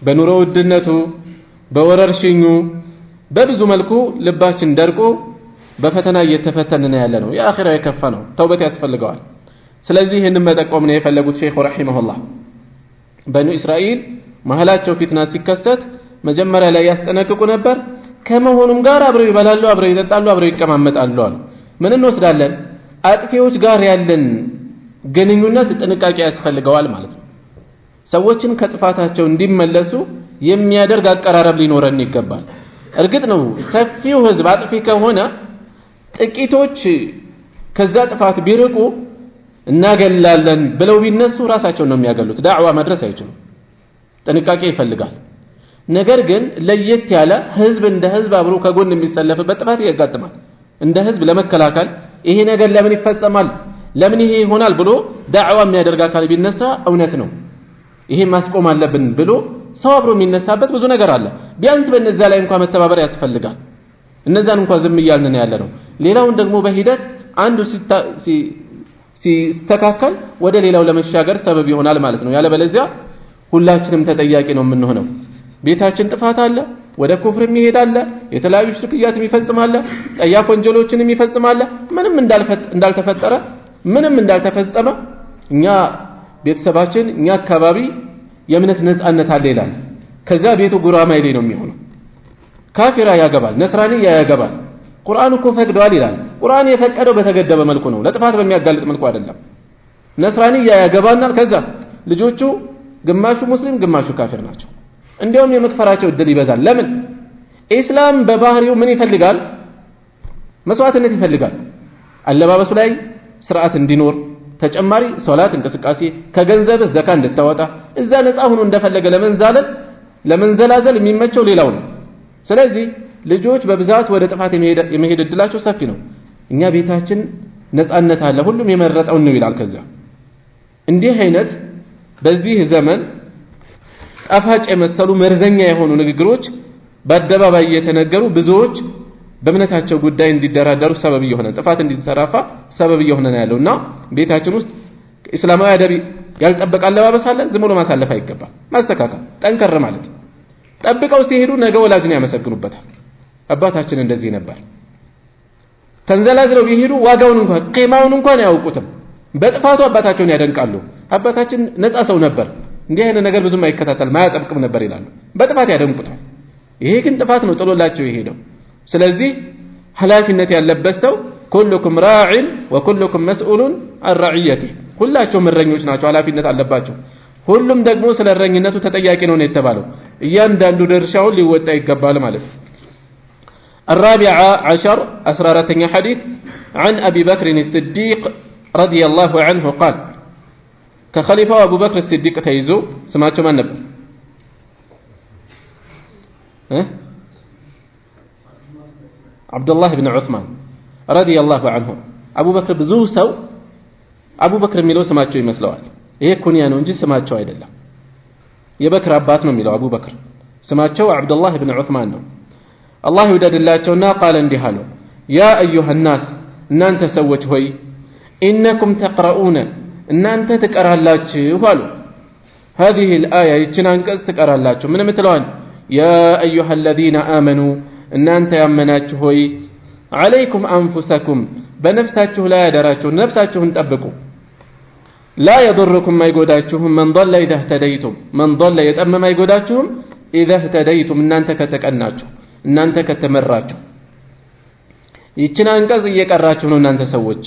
በኑሮ ውድነቱ፣ በወረርሽኙ፣ በብዙ መልኩ ልባችን ደርቆ በፈተና እየተፈተንን ያለ ነው። የአኺራው የከፋ ነው። ተውበት ያስፈልገዋል። ስለዚህ ይህንን መጠቆም ነው የፈለጉት ሼኹ ረሂመሁላህ። በኑ እስራኤል መሐላቸው ፊትና ሲከሰት መጀመሪያ ላይ ያስጠነቅቁ ነበር። ከመሆኑም ጋር አብረው ይበላሉ፣ አብረው ይጠጣሉ፣ አብረው ይቀማመጣሉ አሉ። ምን እንወስዳለን? አጥፊዎች ጋር ያለን ግንኙነት ጥንቃቄ ያስፈልገዋል ማለት ነው። ሰዎችን ከጥፋታቸው እንዲመለሱ የሚያደርግ አቀራረብ ሊኖረን ይገባል። እርግጥ ነው ሰፊው ህዝብ አጥፊ ከሆነ ጥቂቶች ከዛ ጥፋት ቢርቁ እናገላለን ብለው ቢነሱ ራሳቸውን ነው የሚያገሉት። ዳዕዋ መድረስ አይችሉም። ጥንቃቄ ይፈልጋል። ነገር ግን ለየት ያለ ህዝብ እንደ ህዝብ አብሮ ከጎን የሚሰለፍበት ጥፋት ያጋጥማል። እንደ ህዝብ ለመከላከል ይሄ ነገር ለምን ይፈጸማል፣ ለምን ይሄ ይሆናል ብሎ ዳዕዋ የሚያደርግ አካል ቢነሳ እውነት ነው ይሄ ማስቆም አለብን ብሎ ሰው አብሮ የሚነሳበት ብዙ ነገር አለ። ቢያንስ በእነዛ ላይ እንኳን መተባበር ያስፈልጋል። እነዛን እንኳን ዝም እያልን ያለ ነው። ሌላውን ደግሞ በሂደት አንዱ ሲስተካከል ወደ ሌላው ለመሻገር ሰበብ ይሆናል ማለት ነው። ያለበለዚያ ሁላችንም ተጠያቂ ነው የምንሆነው። ቤታችን ጥፋት አለ፣ ወደ ኩፍርም ይሄዳል፣ የተለያዩ ሽርክያትም ይፈጽማል፣ ጸያፍ ወንጀሎችንም ይፈጽማል። ምንም እንዳልተፈጠረ ምንም እንዳልተፈጸመ እኛ ቤተሰባችን እኛ አካባቢ የእምነት ነፃነት አለ ይላል። ከዛ ቤቱ ጉራማይሌ ነው የሚሆነው። ካፊራ ያገባል፣ ነስራኒ ያገባል። ቁርአን እኮ ፈቅዷል ይላል። ቁርአን የፈቀደው በተገደበ መልኩ ነው፣ ለጥፋት በሚያጋልጥ መልኩ አይደለም። ነስራኒ ያገባናል። ከዛ ልጆቹ ግማሹ ሙስሊም ግማሹ ካፊር ናቸው። እንዲያውም የመክፈራቸው እድል ይበዛል። ለምን? ኢስላም በባህሪው ምን ይፈልጋል? መስዋዕትነት ይፈልጋል። አለባበሱ ላይ ስርዓት እንዲኖር፣ ተጨማሪ ሶላት እንቅስቃሴ፣ ከገንዘብ ዘካ እንድታወጣ፣ እዛ ነፃ ሆኖ እንደፈለገ ለመንዘላዘል የሚመቸው ሌላው ነው። ስለዚህ ልጆች በብዛት ወደ ጥፋት የመሄድ እድላቸው ሰፊ ነው። እኛ ቤታችን ነፃነት አለ፣ ሁሉም የመረጠውን ነው ይላል። ከዛ እንዲህ አይነት በዚህ ዘመን ጣፋጭ የመሰሉ መርዘኛ የሆኑ ንግግሮች በአደባባይ እየተነገሩ ብዙዎች በእምነታቸው ጉዳይ እንዲደራደሩ ሰበብ እየሆነ ጥፋት እንዲሰራፋ ሰበብ እየሆነ ነው ያለውና ቤታችን ውስጥ እስላማዊ አደብ ያልጠበቀ አለባበስ አለ። ዝም ብሎ ማሳለፍ አይገባም። ማስተካከል፣ ጠንከር ማለት ጠብቀው ሲሄዱ ነገ ወላጅን ያመሰግኑበታል። አባታችን እንደዚህ ነበር። ተንዘላዝለው ቢሄዱ ዋጋውን እንኳን ቂማውን እንኳን አያውቁትም። በጥፋቱ አባታቸውን ያደንቃሉ። አባታችን ነፃ ሰው ነበር፣ እንዲህ አይነት ነገር ብዙም አይከታተልም አያጠብቅም ነበር ይላሉ። በጥፋት ያደንቁታል። ይሄ ግን ጥፋት ነው ጥሎላቸው የሄደው። ስለዚህ ኃላፊነት ያለበት ሰው ኩልኩም ራዒን ወኩልኩም መስኡሉን አን ረዕየቲህ፣ ሁላቸውም እረኞች ናቸው፣ ኃላፊነት አለባቸው። ሁሉም ደግሞ ስለ እረኝነቱ ተጠያቂ ነው የተባለው። እያንዳንዱ ድርሻውን ሊወጣ ይገባል ማለት ነው። الرابع عشر أسرارتين حديث عن أبي بكر الصديق رضي الله عنه قال كخليفة أبو بكر الصديق تيزو سمعتم من نبر عبد الله بن عثمان رضي الله عنه أبو بكر بزو سو أبو بكر ميلو سمعتو يمثلوال إيه كونيانو انجي سمعتو عيد الله يبكر عباسنا ميلو أبو بكر سمعتو عبد الله بن عثمان نو الله يودد الله تونا قال اندهالو يا أيها الناس إن أنت سوت هوي إنكم تقرؤون إن أنت تقرأ الله تشوفالو هذه الآية يتشنان كز تقرأ الله من مثلوان يا أيها الذين آمنوا إن أنت يمنات هوي عليكم أنفسكم بنفساتكم لا يدراتكم نفساتكم تأبكم لا يضركم ما يقوداتكم من ضل إذا اهتديتم من ضل يتأمم ما يقوداتكم إذا اهتديتم إن أنت كتكأناتكم እናንተ ከተመራችሁ ይችን አንቀጽ እየቀራችሁ ነው እናንተ ሰዎች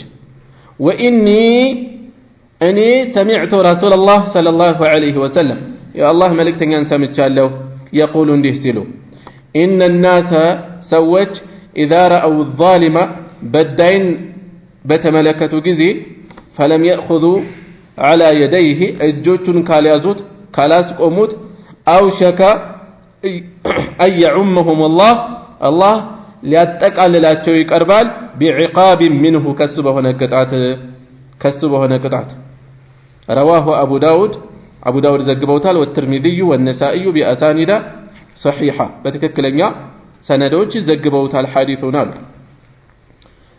ወኢኒ እኔ ሰሚዕቱ ረሱላላህ ሰለላሁ ዐለይሂ ወሰለም የአላህ መልእክተኛን ሰምቻለሁ يقول እንዲህ ሲሉ إن الناس ሰዎች إذا رأوا الظالم በዳይን በተመለከቱ ጊዜ فلم يأخذوا على يديه እጆቹን ካልያዙት ካላስቆሙት أوشك أن يعمهم الله ሊያጠቃልላቸው ይቀርባል بعقاب منه كسبه نقطعت رواه أبو داود ዘግበውታል والترمذي والنسائي بأسانيد صحيحة በትክክለኛ ሰነዶች ዘግበውታል ሐዲሱን አሉ።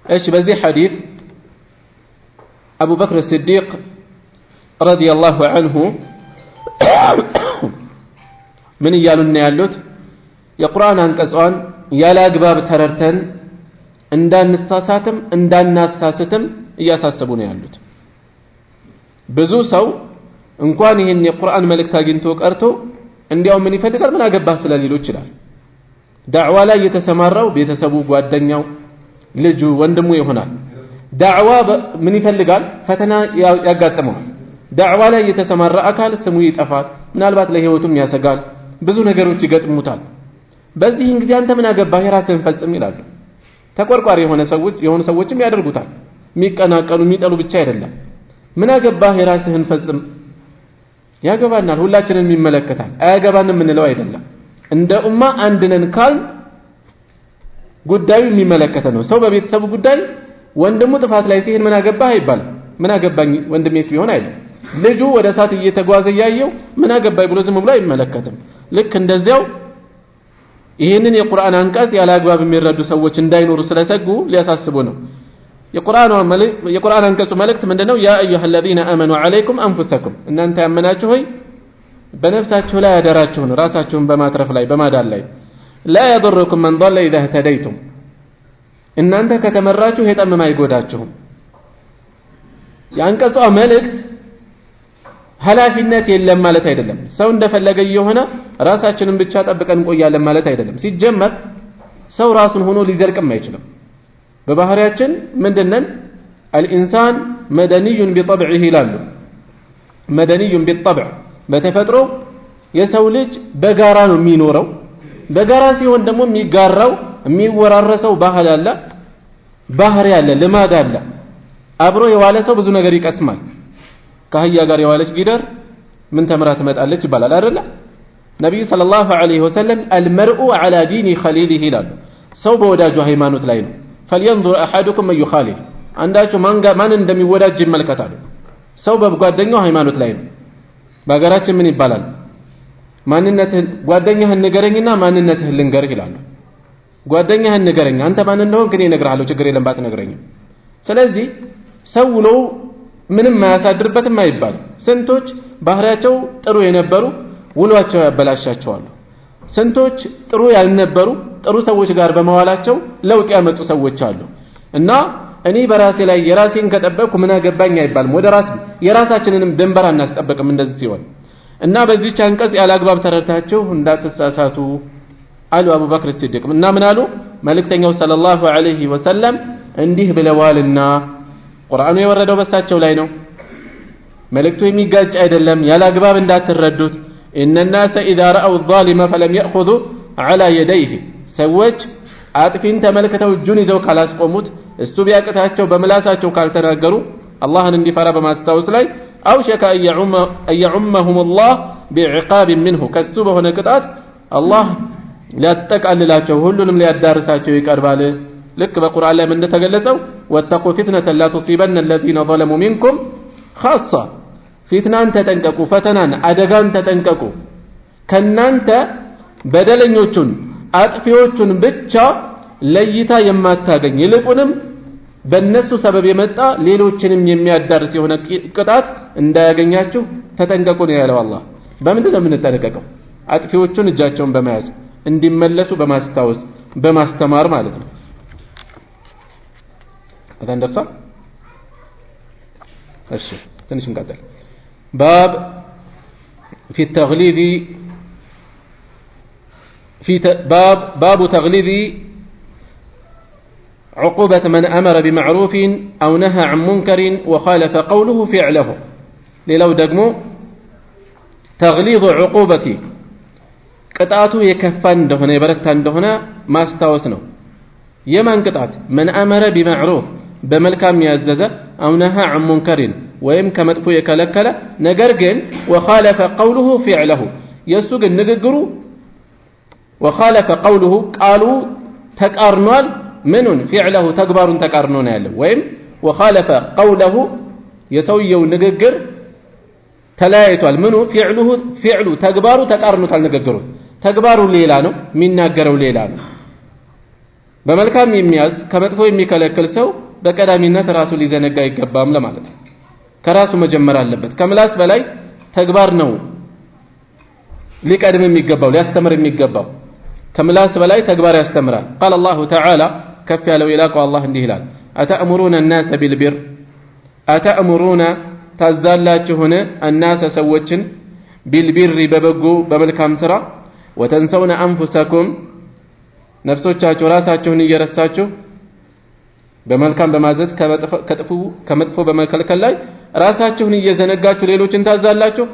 እሺ በዚህ ሐዲስ أبو بكر الصديق رضي الله عنه ምን እያሉን ያሉት የቁርአን አንቀጿን ያለ አግባብ ተረርተን እንዳንሳሳትም እንዳናሳስትም እያሳሰቡ ነው ያሉት። ብዙ ሰው እንኳን ይሄን የቁርአን መልእክት አግኝቶ ቀርቶ እንዲያው ምን ይፈልጋል ምን አገባህ ስለሊሉ ይችላል። ዳዕዋ ላይ የተሰማራው ቤተሰቡ፣ ጓደኛው፣ ልጁ፣ ወንድሙ ይሆናል። ዳዕዋ ምን ይፈልጋል ፈተና ያጋጥመዋል። ዳዕዋ ላይ የተሰማራ አካል ስሙ ይጠፋል፣ ምናልባት ለህይወቱም ያሰጋል፣ ብዙ ነገሮች ይገጥሙታል። በዚህን ጊዜ አንተ ምን አገባህ የራስህን ፈጽም ይላሉ። ተቆርቋሪ የሆኑ ሰዎችም ያደርጉታል። የሚቀናቀኑ የሚጠሉ ብቻ አይደለም። ምን አገባህ የራስህን ፈጽም። ያገባናል፣ ሁላችንን ይመለከታል። አያገባንም ምንለው አይደለም። እንደ ኡማ አንድ ነን ካል ጉዳዩ የሚመለከተ ነው። ሰው በቤተሰቡ ጉዳይ ወንድሙ ጥፋት ላይ ሲሄድ ምን አገባህ አይባልም። ምን አገባኝ ወንድሜስ ቢሆን አይደለም። ልጁ ወደ እሳት እየተጓዘ ያየው ምን አገባኝ ብሎ ዝም ብሎ አይመለከትም። ልክ እንደዚያው ይህንን የቁርአን አንቀጽ ያለ አግባብ የሚረዱ ሰዎች እንዳይኖሩ ስለሰጉ ሊያሳስቡ ነው። የቁርአን አንቀጹ መልእክት ምንድነው? ያ አዩሃ الذين آمنوا عليكم أنفسكم እናንተ ያመናችሁ ሆይ በነፍሳችሁ ላይ አደራችሁን ራሳችሁን በማትረፍ ላይ በማዳን ላይ لا يضركم من ضل إذا اهتديتم እናንተ ከተመራችሁ የጠመመ አይጎዳችሁም። የአንቀጹ መልእክት ኃላፊነት የለም ማለት አይደለም። ሰው እንደፈለገ የሆነ ራሳችንን ብቻ ጠብቀን እንቆያለን ማለት አይደለም። ሲጀመር ሰው ራሱን ሆኖ ሊዘልቅም አይችልም። በባህሪያችን ምንድነን? الانسان مدني بطبعه ይላሉ። مدني بالطبع በተፈጥሮ የሰው ልጅ በጋራ ነው የሚኖረው። በጋራ ሲሆን ደግሞ የሚጋራው የሚወራረሰው ባህል አለ፣ ባህሪ አለ፣ ልማድ አለ። አብሮ የዋለ ሰው ብዙ ነገር ይቀስማል። ከአህያ ጋር የዋለች ጊደር ምን ተምራ ትመጣለች ይባላል አይደል? ነብዩ ሰለላሁ ዐለይሂ ወሰለም المرء على دين خليله ይላሉ። ሰው በወዳጁ ሃይማኖት ላይ ነው። فلينظر احدكم من يخالل አንዳችሁ ማን እንደሚወዳጅ ይመልከታሉ። ሰው በጓደኛው ሃይማኖት ላይ ነው። በአገራችን ምን ይባላል? ማንነትህን ጓደኛህን ንገረኝና ማንነትህን ልንገርህ ይላሉ። ጓደኛህን ንገረኝ፣ አንተ ማን እንደሆንክ እኔ እነግርሃለሁ፣ ችግር የለም ባትነግረኝም። ስለዚህ ሰው ነው ምንም ማያሳድርበትም አይባል። ስንቶች ባህሪያቸው ጥሩ የነበሩ ውሏቸው ያበላሻቸዋል። ስንቶች ጥሩ ያልነበሩ ጥሩ ሰዎች ጋር በመዋላቸው ለውጥ ያመጡ ሰዎች አሉ። እና እኔ በራሴ ላይ የራሴን ከጠበቅኩ ምን አገባኝ አይባልም። ወደ ራስ የራሳችንንም ድንበር አናስጠብቅም እንደዚህ ሲሆን። እና በዚህ አንቀጽ ያላግባብ ተረድታችሁ እንዳትሳሳቱ አሉ አቡበክር ሲዲቅ። እና ምን አሉ? መልእክተኛው ሰለላሁ ዐለይሂ ወሰለም እንዲህ ብለዋልና ቁርአኑ የወረደው በሳቸው ላይ ነው። መልእክቱ የሚጋጭ አይደለም፣ ያላግባብ እንዳትረዱት። ኢነ الناس اذا راوا الظالم فلم ياخذوا على يديه ሰዎች አጥፊን ተመልክተው እጁን ይዘው ካላስቆሙት እሱ ቢያቅታቸው በምላሳቸው ካልተናገሩ አላህን እንዲፈራ በማስታወስ ላይ አውሸከ አየዑመሁም الله بعقاب منه ከሱ በሆነ ቅጣት አላህ ሊያጠቃልላቸው ሁሉንም ሊያዳርሳቸው ይቀርባል። ልክ በቁርአን ላይ እንደተገለጸው ወተቁ ፊትነተ ላ ቱሲበነ الذين ظلموا منكم خاصة ፊትናን ተጠንቀቁ፣ ፈተናን አደጋን ተጠንቀቁ። ከናንተ በደለኞቹን አጥፊዎቹን ብቻ ለይታ የማታገኝ ይልቁንም በእነሱ ሰበብ የመጣ ሌሎችንም የሚያዳርስ የሆነ ቅጣት እንዳያገኛችሁ ተጠንቀቁ ነው ያለው አላህ። በምንድን ነው የምንጠነቀቀው? አጥፊዎቹን እጃቸውን በመያዝ እንዲመለሱ በማስታወስ በማስተማር ማለት ነው። አታንደርሷል? እሺ ትንሽ እንቀጥል። باب تغليظ عقوبة من أمر بمعروف أو نهى عن منكر وخالف قوله فعله. للو دقمو تغليظ عقوبتي ቅጣቱ የከፋ እንደሆነ የበረታ እንደሆነ ማስታወስ ነው። የማን ቅጣት? من أمر بمعروف በመልካም ያዘዘ أو نهى عن منكر ወይም ከመጥፎ የከለከለ ነገር ግን وخالف قوله فعله የሱ ግን ንግግሩ وخالف قوله ቃሉ ተቃርኗል ምኑን فعله ተግባሩን ተቃርኖ ነው ያለው። ወይም وخالف قوله የሰውየው ንግግር ተለያይቷል ምኑ فعله ተግባሩ ተቃርኖታል። ንግግሩ ተግባሩ ሌላ ነው፣ የሚናገረው ሌላ ነው። በመልካም የሚያዝ ከመጥፎ የሚከለክል ሰው በቀዳሚነት ራሱ ሊዘነጋ አይገባም ለማለት ነው። ከራሱ መጀመር አለበት። ከምላስ በላይ ተግባር ነው ሊቀድም የሚገባው ሊያስተምር የሚገባው። ከምላስ በላይ ተግባር ያስተምራል። قال الله تعالى ከፍ ያለው ይላቀው አላህ እንዲህ ይላል أتأمرون الناس بالبر أتأمرون ታዛላችሁን الناس ሰዎችን بالبر በበጎ በመልካም ስራ وتنسون أنفسكم ነፍሶቻችሁ ራሳችሁን እየረሳችሁ በመልካም በማዘዝ ከመጥፎ በመከልከል ላይ ራሳችሁን እየዘነጋችሁ ሌሎችን ታዛላችሁ።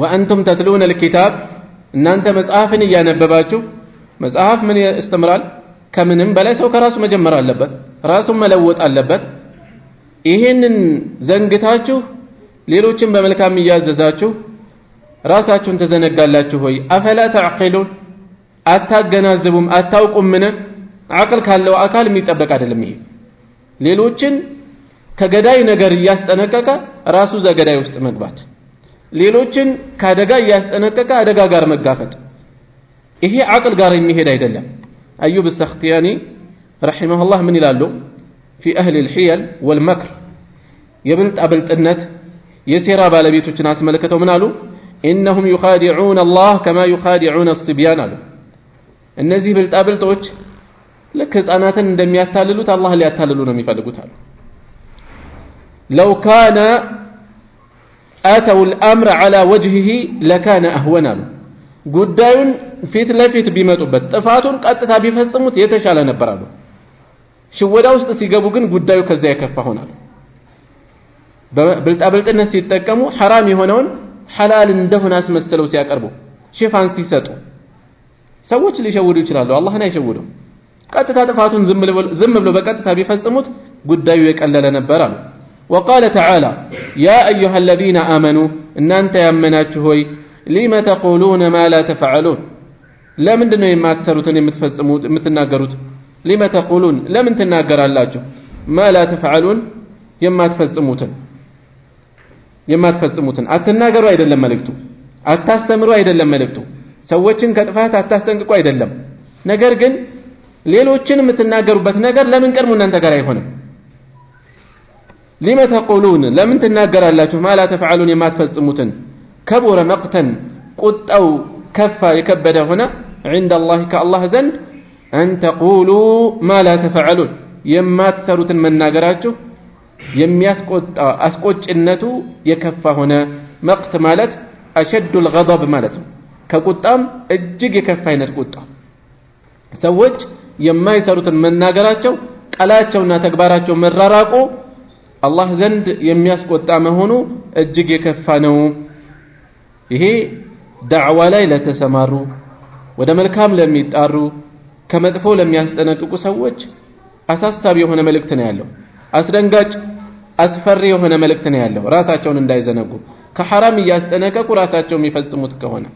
وأنتم تتلون الكتاب እናንተ መጽሐፍን እያነበባችሁ መጽሐፍ ምን ያስተምራል? ከምንም በላይ ሰው ከራሱ መጀመር አለበት፣ ራሱን መለወጥ አለበት። ይሄንን ዘንግታችሁ ሌሎችን በመልካም እያዘዛችሁ ራሳችሁን ተዘነጋላችሁ ወይ? አፈላ ተዕቂሉን አታገናዝቡም አታውቁም? ምን አቅል ካለው አካል የሚጠበቅ አይደለም ይሄ። ሌሎችን ከገዳይ ነገር እያስጠነቀቀ ራሱ ዘገዳይ ውስጥ መግባት፣ ሌሎችን ከአደጋ እያስጠነቀቀ አደጋ ጋር መጋፈጥ፣ ይሄ አቅል ጋር የሚሄድ አይደለም። አዩብ السختياني رحمه الله ምን ይላሉ? في أهل الحيل والمكر የብልጥ አብልጥነት የሴራ ባለቤቶችን አስመልክተው ምን አሉ? إنهم يخادعون الله كما يخادعون الصبيان አሉ። እነዚህ ብልጥ አብልጦች ልክ ህፃናትን እንደሚያታልሉት አላህ ሊያታልሉ ነው የሚፈልጉት አሉ። لو كان أتوا الأمر على وجهه لكان أهون አሉ። ጉዳዩን ፊት ለፊት ቢመጡበት ጥፋቱን ቀጥታ ቢፈጽሙት የተሻለ ነበር አሉ። ሽወዳ ውስጥ ሲገቡ ግን ጉዳዩ ከዛ የከፋ ሆናል። በብልጣ ብልጥነት ሲጠቀሙ حرام የሆነውን حلال እንደሆነ አስመስለው ሲያቀርቡ ሽፋን ሲሰጡ ሰዎች ሊሸውዱ ይችላሉ። አላህን አይሸውዱ። ቀጥታ ጥፋቱን ዝም ብሎ በቀጥታ ቢፈጽሙት ጉዳዩ የቀለለ ነበር አሉ። وقال تعالى يا أيها الذين آمنوا እናንተ ያመናችሁ ሆይ لما تقولون ما لا تفعلون ለምንድነው የማትሰሩትን የምትፈጽሙት የምትናገሩት? لما تقولون ለምን ትናገራላችሁ? ما لا تفعلون የማትፈጽሙትን የማትፈጽሙትን አትናገሩ አይደለም መልእክቱ አታስተምሩ አይደለም መልእክቱ ሰዎችን ከጥፋት አታስጠንቅቁ አይደለም ነገር ግን ሌሎችን የምትናገሩበት ነገር ለምን ቀድሞ እናንተ ጋር አይሆንም لما تقولون لمن تناገራላችሁ ما لا تفعلون የማትፈጽሙትን كبر مقتا ቁጣው ከፋ የከበደ ሆነ عند الله كالله ዘንድ أن تقولوا ما لا تفعلون የማትሰሩትን መናገራችሁ የሚያስቆጣ አስቆጭነቱ የከፋ ሆነ መቅት ማለት أشد الغضب ማለት ነው ከቁጣም እጅግ የከፋ አይነት ቁጣ ሰዎች የማይሰሩትን መናገራቸው ቃላቸውና ተግባራቸው መራራቁ አላህ ዘንድ የሚያስቆጣ መሆኑ እጅግ የከፋ ነው ይሄ ዳዕዋ ላይ ለተሰማሩ ወደ መልካም ለሚጣሩ ከመጥፎ ለሚያስጠነቅቁ ሰዎች አሳሳቢ የሆነ መልእክት ነው ያለው አስደንጋጭ አስፈሪ የሆነ መልእክት ነው ያለው ራሳቸውን እንዳይዘነጉ ከሐራም እያስጠነቀቁ ራሳቸው የሚፈጽሙት ከሆነ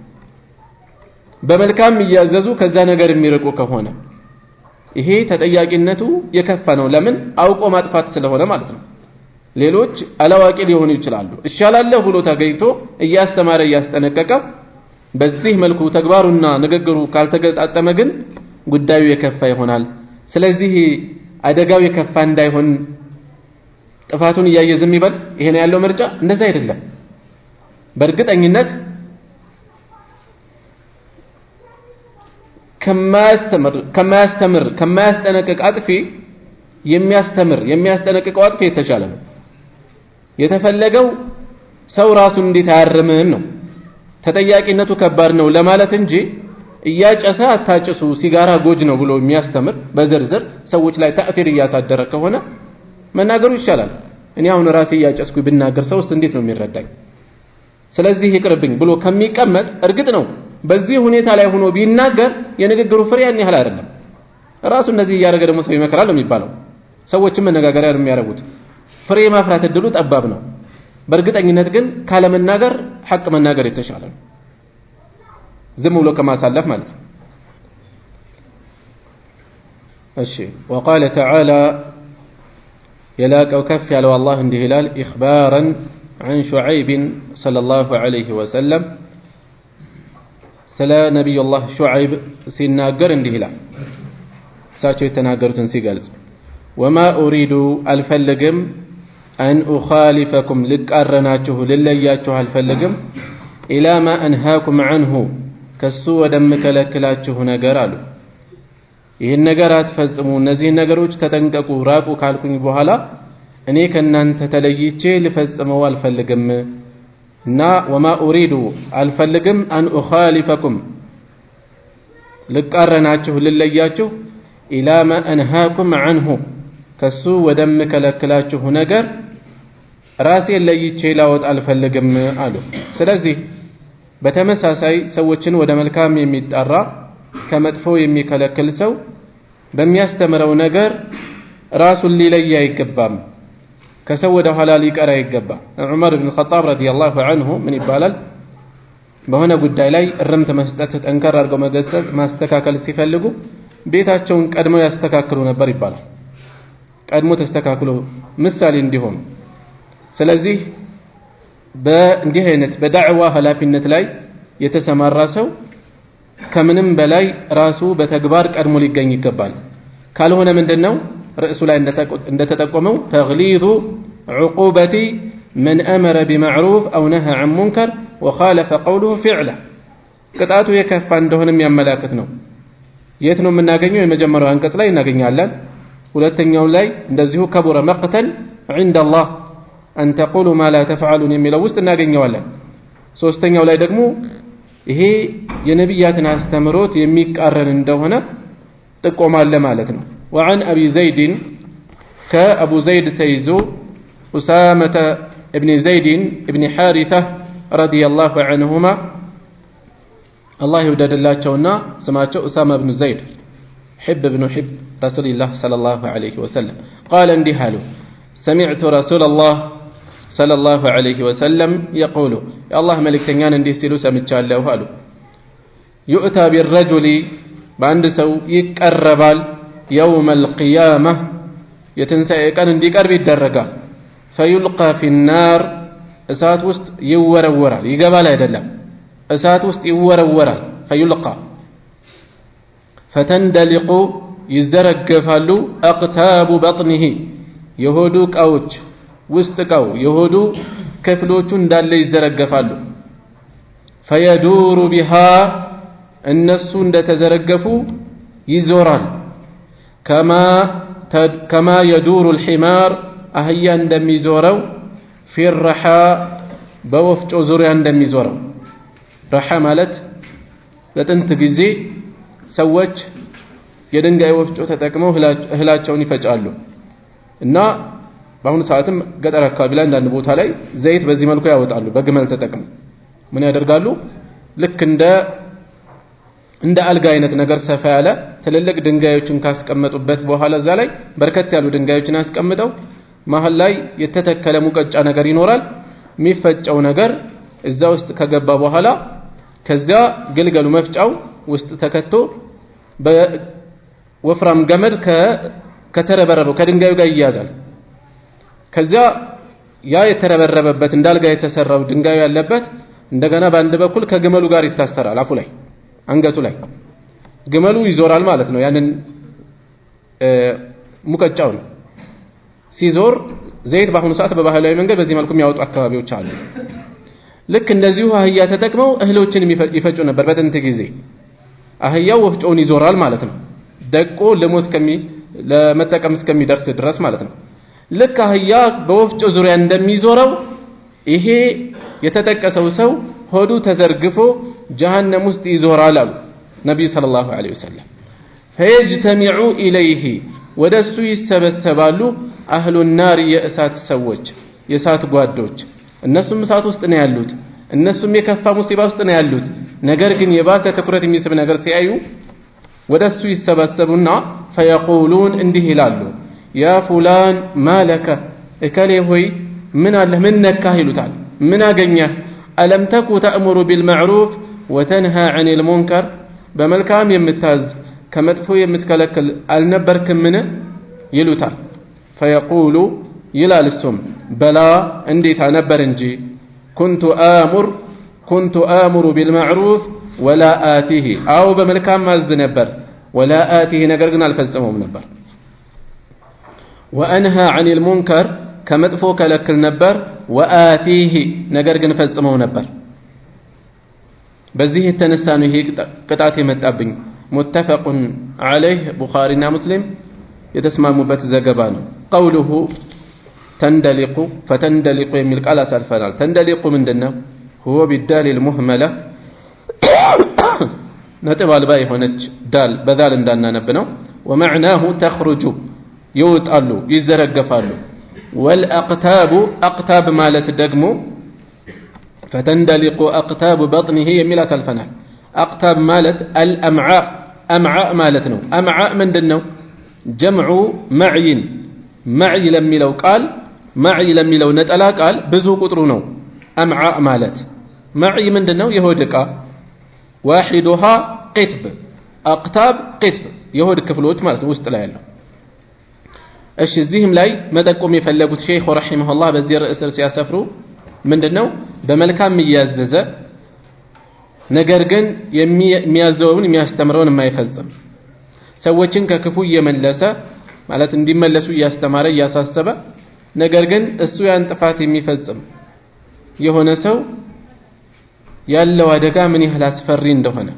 በመልካም እያዘዙ ከዛ ነገር የሚርቁ ከሆነ ይሄ ተጠያቂነቱ የከፋ ነው ለምን አውቆ ማጥፋት ስለሆነ ማለት ነው ሌሎች አላዋቂ ሊሆኑ ይችላሉ እሻላለሁ ብሎ ተገይቶ እያስተማረ እያስጠነቀቀ በዚህ መልኩ ተግባሩና ንግግሩ ካልተገጣጠመ ግን ጉዳዩ የከፋ ይሆናል ስለዚህ አደጋው የከፋ እንዳይሆን ጥፋቱን እያየዝም ይበል ይሄ ነው ያለው ምርጫ እንደዛ አይደለም በእርግጠኝነት ከማያስጠነቅቅ አጥፊ የሚያስጠነቅቀው አጥፊ የተሻለ ነው የተፈለገው ሰው ራሱን እንዴት አያርምም ነው ተጠያቂነቱ ከባድ ነው ለማለት እንጂ እያጨሰ አታጭሱ ሲጋራ ጎጅ ነው ብሎ የሚያስተምር በዝርዝር ሰዎች ላይ ተአثير እያሳደረ ከሆነ መናገሩ ይሻላል እኔ አሁን ራሴ እያጨስኩ ብናገር ሰውስ እንዴት ነው የሚረዳኝ ስለዚህ ይቅርብኝ ብሎ ከሚቀመጥ እርግጥ ነው በዚህ ሁኔታ ላይ ሆኖ ቢናገር የንግግሩ ፍሬ ያን ያህል አይደለም ራሱ እንደዚህ እያደረገ ደግሞ ሰው ይመከራል ነው የሚባለው ሰዎችም መነጋገሪያ ነው የሚያደርጉት ፍሬ ማፍራት እድሉ ጠባብ ነው በእርግጠኝነት ግን ካለ መናገር ሐቅ መናገር የተሻለ ነው ዝም ብሎ ከማሳለፍ ማለት ነው እሺ وقال تعالى يلاقوا كف على الله እንዲህ ይላል إخبارا عن شعيب صلى الله عليه وسلم ስለ ነብዩላህ ሹዓይብ ሲናገር እንዲህ ይላል እሳቸው የተናገሩትን ሲገልጽ وما أريد الفلقم أن أخالفكم لقرناته للياته الفلقم إلى ما أنهاكم عنه كسو ودمك لكلاته نقرالو ይህን ነገር አትፈጽሙ እነዚህ ነገሮች ተጠንቀቁ ራቁ ካልኩኝ በኋላ እኔ ከናንተ ተለይቼ ልፈጽመው አልፈልግም እና وما أريد الفلقم أن أخالفكم ልቃረናችሁ ልለያችሁ إلى ما أنهاكم عنه ከሱ ወደምክ ለክላችሁ ነገር ራሴን ለይቼ ላወጥ አልፈልግም አሉ ስለዚህ በተመሳሳይ ሰዎችን ወደ መልካም የሚጣራ ከመጥፎ የሚከለክል ሰው በሚያስተምረው ነገር ራሱን ሊለይ አይገባም ከሰው ወደ ኋላ ሊቀር አይገባም ዑመር ኢብኑ ኸጣብ ረዲየላሁ ዐንሁ ምን ይባላል በሆነ ጉዳይ ላይ እርምት መስጠት ጠንከር አድርገው መገሰጽ ማስተካከል ሲፈልጉ ቤታቸውን ቀድመው ያስተካክሉ ነበር ይባላል ቀድሞ ተስተካክሎ ምሳሌ እንዲሆን ስለዚህ በእንዲህ አይነት በዳዕዋ ኃላፊነት ላይ የተሰማራ ሰው ከምንም በላይ ራሱ በተግባር ቀድሞ ሊገኝ ይገባል ካልሆነ ምንድነው ርዕሱ ላይ እንደተጠቆመው ተግሊዙ عقوبة من أمر بمعروف أو نهى عن منكر وخالف قوله فعله ቅጣቱ የከፋ እንደሆነም ያመላክት ነው የት ነው የምናገኘው የመጀመሪያው አንቀጽ ላይ እናገኛለን ሁለተኛው ላይ እንደዚሁ ከቡረ መቅተን عند الله أن تقولوا ما لا تفعلون የሚለው ውስጥ እናገኘዋለን ሶስተኛው ላይ ደግሞ ይሄ የነብያትን አስተምሮት የሚቃረን እንደሆነ ጥቆማለ ማለት ነው وعن أبي زيد كأبو زيد تيزو أسامة ابن زيد ابن حارثة رضي الله عنهما الله يودد الله شونا سماته أسامة بن زيد حب بن حب رسول الله صلى الله عليه وسلم قال اندهاله سمعت رسول الله صلى الله عليه وسلم يقول يا الله ملك تنيان اندي سيلو سمتشال له قالوا يؤتى بالرجل باند سو يقربال يوم القيامة يتنسى كان اندي قرب الدرجة فيلقى في النار እሳት ውስጥ ይወረወራል ይገባል አይደለም እሳት ውስጥ ይወረወራል فيلقى فتندلق ይዘረገፋሉ أقتاب بطنه የሆዱ ዕቃዎች ውስጥ ዕቃው የሆዱ ክፍሎቹ እንዳለ ይዘረገፋሉ فيدور بها እነሱ እንደተዘረገፉ ይዞራል كما يدور الحمار አህያ እንደሚዞረው في الرحى በወፍጮ ዙሪያ እንደሚዞረው ረሐ ማለት ለጥንት ጊዜ ሰዎች የድንጋይ ወፍጮ ተጠቅመው እህላቸውን ይፈጫሉ እና በአሁኑ ሰዓትም ገጠር አካባቢ ላይ አንዳንድ ቦታ ላይ ዘይት በዚህ መልኩ ያወጣሉ በግመል ተጠቅመው ምን ያደርጋሉ ልክ እንደ አልጋ አይነት ነገር ሰፋ ያለ ትልልቅ ድንጋዮችን ካስቀመጡበት በኋላ እዛ ላይ በርከት ያሉ ድንጋዮችን አስቀምጠው መሃል ላይ የተተከለ ሙቀጫ ነገር ይኖራል የሚፈጨው ነገር እዛ ውስጥ ከገባ በኋላ ከዛ ግልገሉ መፍጫው ውስጥ ተከቶ በወፍራም ገመድ ከተረበረበው ከድንጋዩ ጋር ይያዛል ከዛ ያ የተረበረበበት እንዳልጋ የተሰራው ድንጋዩ ያለበት እንደገና በአንድ በኩል ከግመሉ ጋር ይታሰራል አፉ ላይ አንገቱ ላይ ግመሉ ይዞራል ማለት ነው ያንን ሙቀጫው ሲዞር ዘይት በአሁኑ ሰዓት በባህላዊ መንገድ በዚህ መልኩ የሚያወጡ አካባቢዎች አሉ ልክ እንደዚሁ አህያ ተጠቅመው እህሎችን ይፈጩ ነበር በጥንት ጊዜ አህያው ወፍጮውን ይዞራል ማለት ነው ደቆ ለመጠቀም እስከሚደርስ ድረስ ማለት ነው ልክ አህያ በወፍጮ ዙሪያ እንደሚዞረው ይሄ የተጠቀሰው ሰው ሆዱ ተዘርግፎ ጀሃነም ውስጥ ይዞራል አሉ ነብዩ ሰለላሁ ዐለይሂ ወሰለም فيجتمع إليه ወደሱ ይሰበሰባሉ አህሉ النار የእሳት ሰዎች የእሳት ጓዶች እነሱም እሳት ውስጥ ነው ያሉት እነሱም የከፋ ሙሲባ ውስጥ ነው ያሉት ነገር ግን የባሰ ትኩረት የሚስብ ነገር ሲያዩ ወደሱ ይሰበሰቡና فيقولون እንዲህ ይላሉ يا فلان ما لك እከሌ ሆይ ምን አለ ምን ነካህ ይሉታል ምን አገኘህ ألم تكن تأمر بالمعروف وتنهى عن المنكر በመልካም የምታዝ ከመጥፎ የምትከለክል አልነበርክምን ይሉታል فيقول ይላል እሱም بلا እንዴት ነበር እንጂ كنت آمر بالمعروف ولا آتيه أو በመልካም ማዝ ነበር ولا آتيه ነገር ግን አልፈጽመውም ነበር وأنهى عن المنكر ከመጥፎ ከለክል ነበር وآتيه ነገር ግን ፈጽመው ነበር በዚህ የተነሳ ነው ይሄ ቅጣት የመጣብኝ متفق عليه ቡኻሪና ሙስሊም የተስማሙበት ዘገባ ነው قوله تندلق فتندلق የሚል ቃል አሳልፈናል تندلق ምንድነው هو بالدال المهمله ነጥብ አልባ የሆነች ዳል በዳል እንዳናነብ ነው ومعناه تخرج ይወጣሉ ይዘረገፋሉ والأقتاب أقتاب مالت دقمو فتندلق أقتاب بطنه يميلا تلفنا أقتاب مالت الأمعاء أمعاء مالتنا أمعاء من دنو جمع معي لمي لو قال معي لمي لو نتألا قال بزو قطرونو أمعاء مالت معي من دنو يهودك واحدها قطب أقتاب قطب يهود كفلوت مالت وسط لا يلو እሺ እዚህም ላይ መጠቆም የፈለጉት ሼኹ ረሂመሁላህ በዚህ ርዕስ ሲያሰፍሩ ምንድነው በመልካም የሚያዘዘ ነገር ግን የሚያዘውን የሚያስተምረውን የማይፈጽም ሰዎችን ከክፉ እየመለሰ ማለት እንዲመለሱ እያስተማረ እያሳሰበ ነገር ግን እሱ ያን ጥፋት የሚፈጽም የሆነ ሰው ያለው አደጋ ምን ያህል አስፈሪ እንደሆነ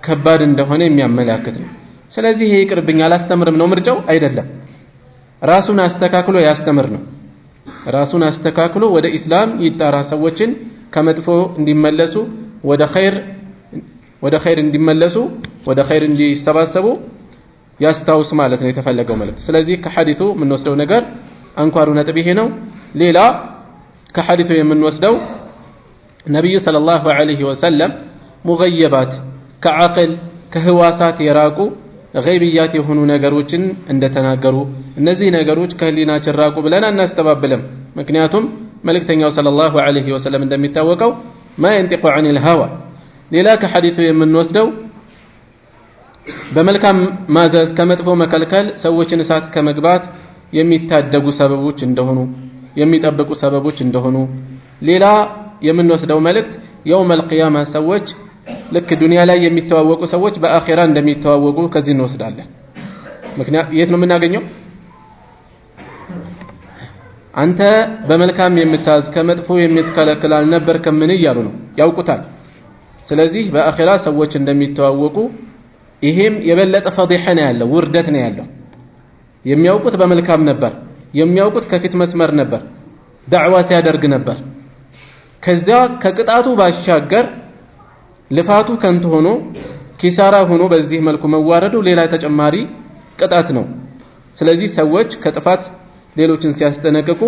ከባድ እንደሆነ የሚያመላክት ነው ስለዚህ ይሄ ይቅርብኝ አላስተምርም ነው ምርጫው አይደለም ራሱን አስተካክሎ ያስተምር ነው ራሱን አስተካክሎ ወደ እስላም ይጣራ ሰዎችን ከመጥፎ እንዲመለሱ ወደ ኸይር እንዲመለሱ ወደ ኸይር እንዲሰባሰቡ ያስታውስ ማለት ነው የተፈለገው ማለት ስለዚህ ከሐዲሱ የምንወስደው ነገር አንኳሩ ነጥብ ይሄ ነው ሌላ ከሐዲሱ የምንወስደው ነብዩ ሰለላሁ ዐለይሂ ወሰለም ሙገየባት ከዓቅል ከህዋሳት የራቁ ገይብያት የሆኑ ነገሮችን እንደተናገሩ እነዚህ ነገሮች ከህሊናችን ራቁ ብለን አናስተባብልም ምክንያቱም መልእክተኛው ሰለላሁ ዐለይሂ ወሰለም እንደሚታወቀው ما ينطق عن الهوى ሌላ ከሐዲሱ የምንወስደው በመልካም ማዘዝ ከመጥፎ መከልከል ሰዎችን እሳት ከመግባት የሚታደጉ ሰበቦች እንደሆኑ የሚጠብቁ ሰበቦች እንደሆኑ ሌላ የምንወስደው መልእክት የውመል ቂያማ ሰዎች ልክ ዱንያ ላይ የሚተዋወቁ ሰዎች በአኺራ እንደሚተዋወቁ ከዚህ እንወስዳለን። ምክንያት የት ነው የምናገኘው? አንተ በመልካም የምታዝ ከመጥፎ የምትከለክል አልነበርክም ምን እያሉ ነው ያውቁታል። ስለዚህ በአኺራ ሰዎች እንደሚተዋወቁ ይሄም የበለጠ ፈዲሐ ነው ያለው፣ ውርደት ነው ያለው። የሚያውቁት በመልካም ነበር፣ የሚያውቁት ከፊት መስመር ነበር፣ ዳዕዋ ሲያደርግ ነበር። ከዛ ከቅጣቱ ባሻገር ልፋቱ ከንቱ ሆኖ ኪሳራ ሆኖ በዚህ መልኩ መዋረዱ ሌላ ተጨማሪ ቅጣት ነው። ስለዚህ ሰዎች ከጥፋት ሌሎችን ሲያስጠነቅቁ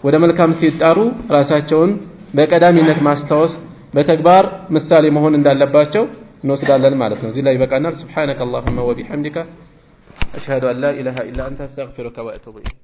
ወደ መልካም ሲጣሩ ራሳቸውን በቀዳሚነት ማስታወስ በተግባር ምሳሌ መሆን እንዳለባቸው እንወስዳለን ማለት ነው። እዚህ ላይ ይበቃናል። ሱብሃነከ አላሁመ ወቢሐምዲከ አሽሀዱ አን ላ ኢላሃ ኢላ አንተ አስተግፊሩከ ወአቱቡ ኢለይክ።